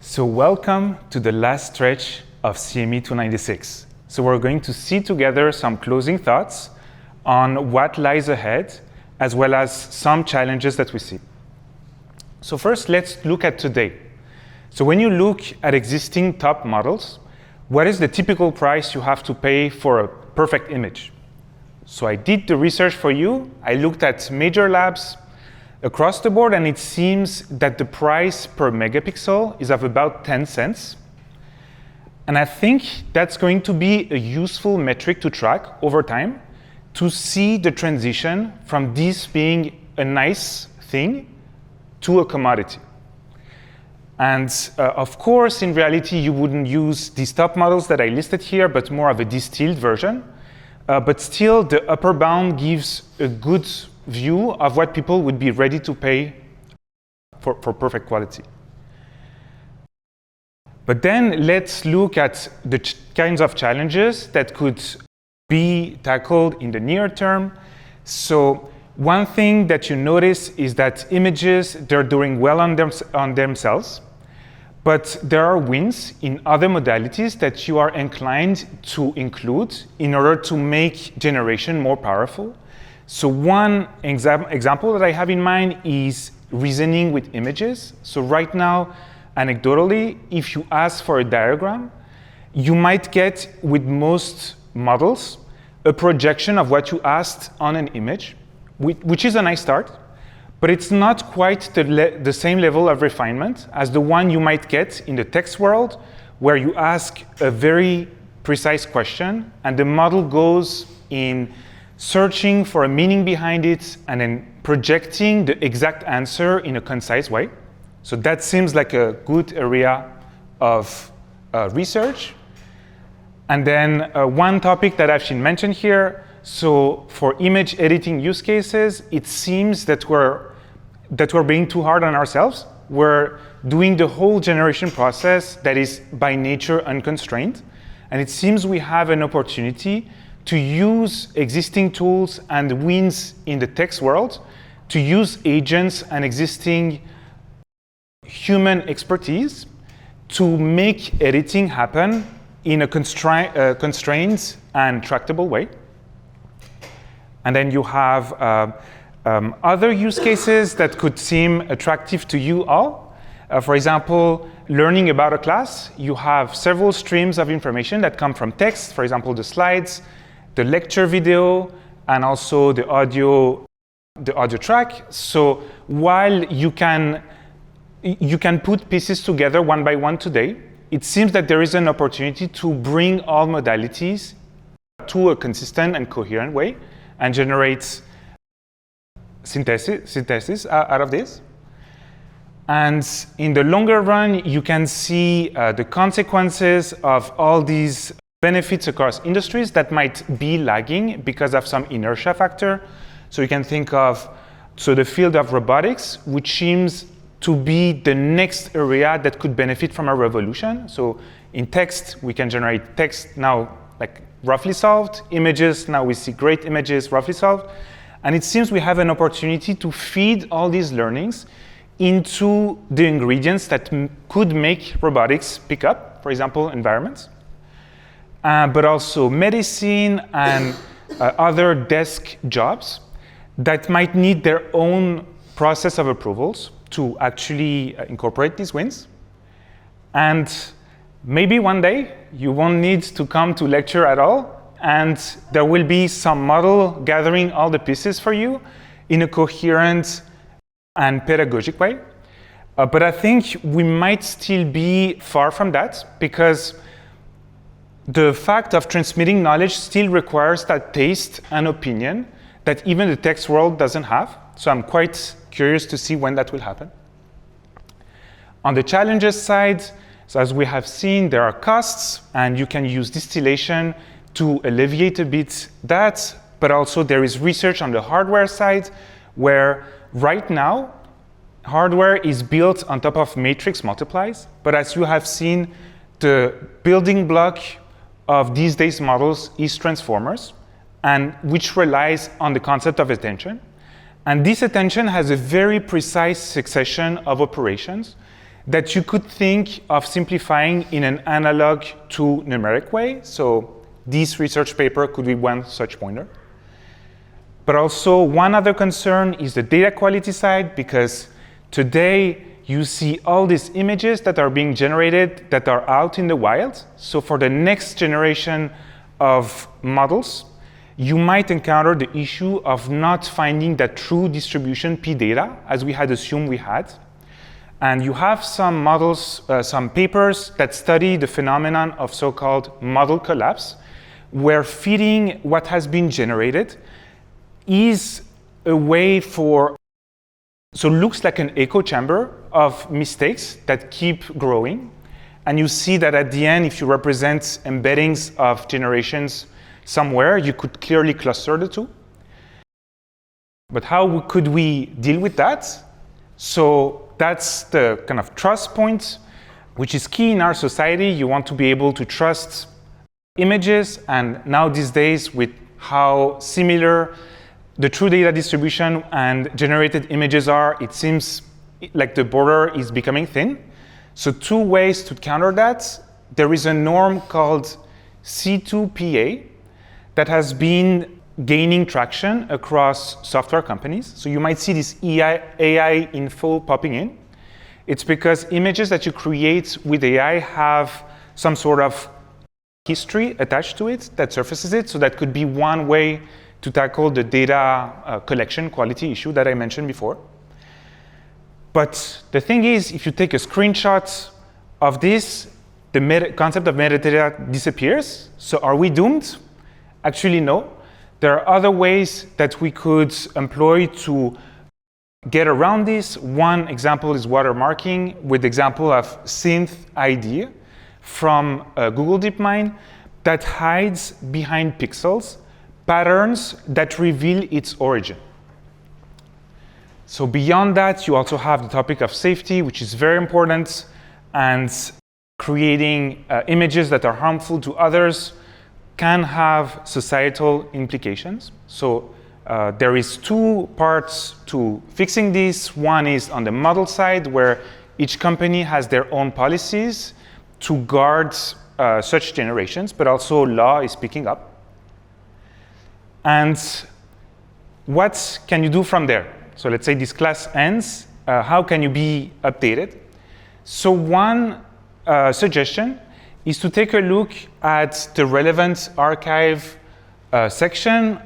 So welcome to the last stretch of CME296. So we're going to see together some closing thoughts on what lies ahead, as well as some challenges that we see. So first, let's look at today. So when you look at existing top models, what is the typical price you have to pay for a perfect image? So I did the research for you. I looked at major labs across the board, and it seems that the price per megapixel is of about 10 cents. And I think that's going to be a useful metric to track over time to see the transition from this being a nice thing to a commodity. And of course, in reality, you wouldn't use these top models that I listed here, but more of a distilled version. But still, the upper bound gives a good view of what people would be ready to pay for perfect quality. But then let's look at the kinds of challenges that could be tackled in the near term. So one thing that you notice is that images, they're doing well on themselves, but there are wins in other modalities that you are inclined to include in order to make generation more powerful. So one example that I have in mind is reasoning with images. So right now, anecdotally, if you ask for a diagram, you might get, with most models, a projection of what you asked on an image, which is a nice start, but it's not quite the same level of refinement as the one you might get in the text world, where you ask a very precise question, and the model goes in searching for a meaning behind it, and then projecting the exact answer in a concise way. So that seems like a good area of research. And then one topic that Afshine mentioned here, so for image editing use cases, it seems that we're being too hard on ourselves. We're doing the whole generation process that is by nature unconstrained. And it seems we have an opportunity to use existing tools and wins in the text world, to use agents and existing human expertise to make editing happen in a constrained and tractable way. And then you have other use cases that could seem attractive to you all. For example, learning about a class, you have several streams of information that come from text, for example, the slides, the lecture video, and also the audio track. So while you can put pieces together one by one today, it seems that there is an opportunity to bring all modalities to a consistent and coherent way and generate synthesis out of this. And in the longer run, you can see the consequences of all these benefits across industries that might be lagging because of some inertia factor. So you can think of the field of robotics, which seems to be the next area that could benefit from a revolution. So in text, we can generate text now like roughly solved. Images, now we see great images roughly solved. And it seems we have an opportunity to feed all these learnings into the ingredients that could make robotics pick up, for example, environments. But also medicine and other desk jobs that might need their own process of approvals to actually incorporate these wins. And maybe one day you won't need to come to lecture at all, and there will be some model gathering all the pieces for you in a coherent and pedagogic way. But I think we might still be far from that, because the fact of transmitting knowledge still requires that taste and opinion that even the text world doesn't have. So I'm quite curious to see when that will happen. On the challenges side, so as we have seen, there are costs, and you can use distillation to alleviate a bit that, but also there is research on the hardware side, where right now, hardware is built on top of matrix multiplies, but as you have seen, the building block of these days models is transformers, and which relies on the concept of attention. And this attention has a very precise succession of operations that you could think of simplifying in an analog to numeric way. So this research paper could be one such pointer. But also one other concern is the data quality side, because today you see all these images that are being generated that are out in the wild. So for the next generation of models, you might encounter the issue of not finding that true distribution P data as we had assumed we had. And you have some models, some papers that study the phenomenon of so-called model collapse, where feeding what has been generated is a way for, so looks like an echo chamber of mistakes that keep growing. And you see that at the end, if you represent embeddings of generations somewhere, you could clearly cluster the two. But how could we deal with that? So that's the kind of trust point, which is key in our society. You want to be able to trust images, and now these days with how similar the true data distribution and generated images are, it seems like the border is becoming thin. So 2 ways to counter that. There is a norm called C2PA that has been gaining traction across software companies. So you might see this AI info popping in. It's because images that you create with AI have some sort of history attached to it that surfaces it. So that could be one way to tackle the data collection quality issue that I mentioned before. But the thing is, if you take a screenshot of this, the concept of metadata disappears. So are we doomed? Actually, no. There are other ways that we could employ to get around this. One example is watermarking, with the example of synth ID from Google DeepMind that hides behind pixels patterns that reveal its origin. So beyond that, you also have the topic of safety, which is very important, and creating images that are harmful to others can have societal implications. So there is 2 parts to fixing this. One is on the model side, where each company has their own policies to guard such generations, but also law is picking up. And what can you do from there? So let's say this class ends. How can you be updated? So one suggestion is to take a look at the relevant archive section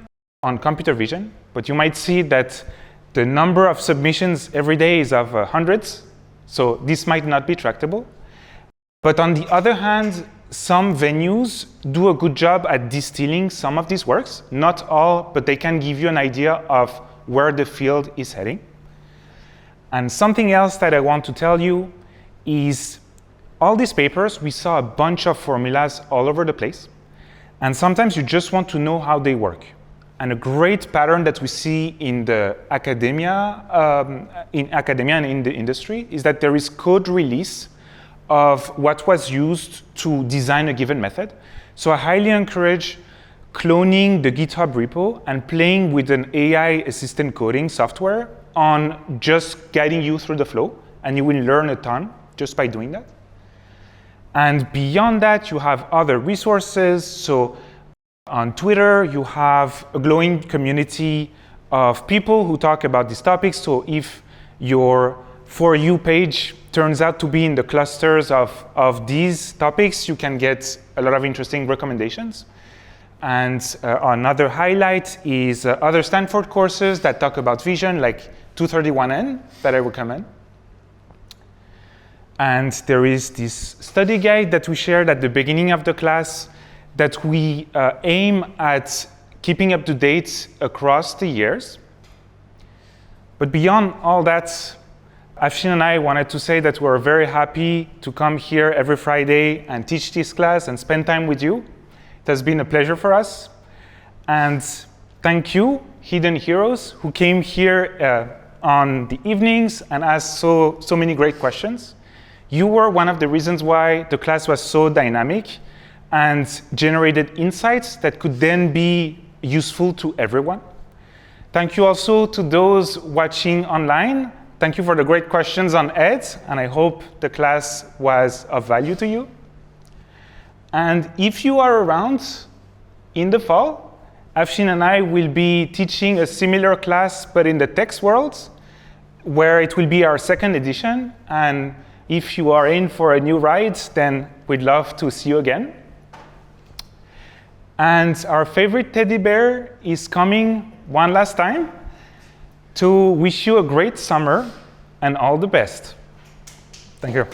on computer vision. But you might see that the number of submissions every day is of hundreds. So this might not be tractable. But on the other hand, some venues do a good job at distilling some of these works. Not all, but they can give you an idea of where the field is heading. And something else that I want to tell you is all these papers, we saw a bunch of formulas all over the place. And sometimes you just want to know how they work. And a great pattern that we see in the academia, and in the industry is that there is code release of what was used to design a given method. So I highly encourage cloning the GitHub repo and playing with an AI assistant coding software on just guiding you through the flow, and you will learn a ton just by doing that. And beyond that, you have other resources. So on Twitter, you have a glowing community of people who talk about these topics. So if your For You page turns out to be in the clusters of these topics, you can get a lot of interesting recommendations. And another highlight is other Stanford courses that talk about vision, like 231N, that I recommend. And there is this study guide that we shared at the beginning of the class that we aim at keeping up to date across the years. But beyond all that, Afshine and I wanted to say that we're very happy to come here every Friday and teach this class and spend time with you. It has been a pleasure for us. And thank you, Hidden Heroes, who came here on the evenings and asked so many great questions. You were one of the reasons why the class was so dynamic and generated insights that could then be useful to everyone. Thank you also to those watching online. Thank you for the great questions on Ed, and I hope the class was of value to you. And if you are around in the fall, Afshine and I will be teaching a similar class, but in the text world, where it will be our second edition. And if you are in for a new ride, then we'd love to see you again. And our favorite teddy bear is coming one last time to wish you a great summer and all the best. Thank you.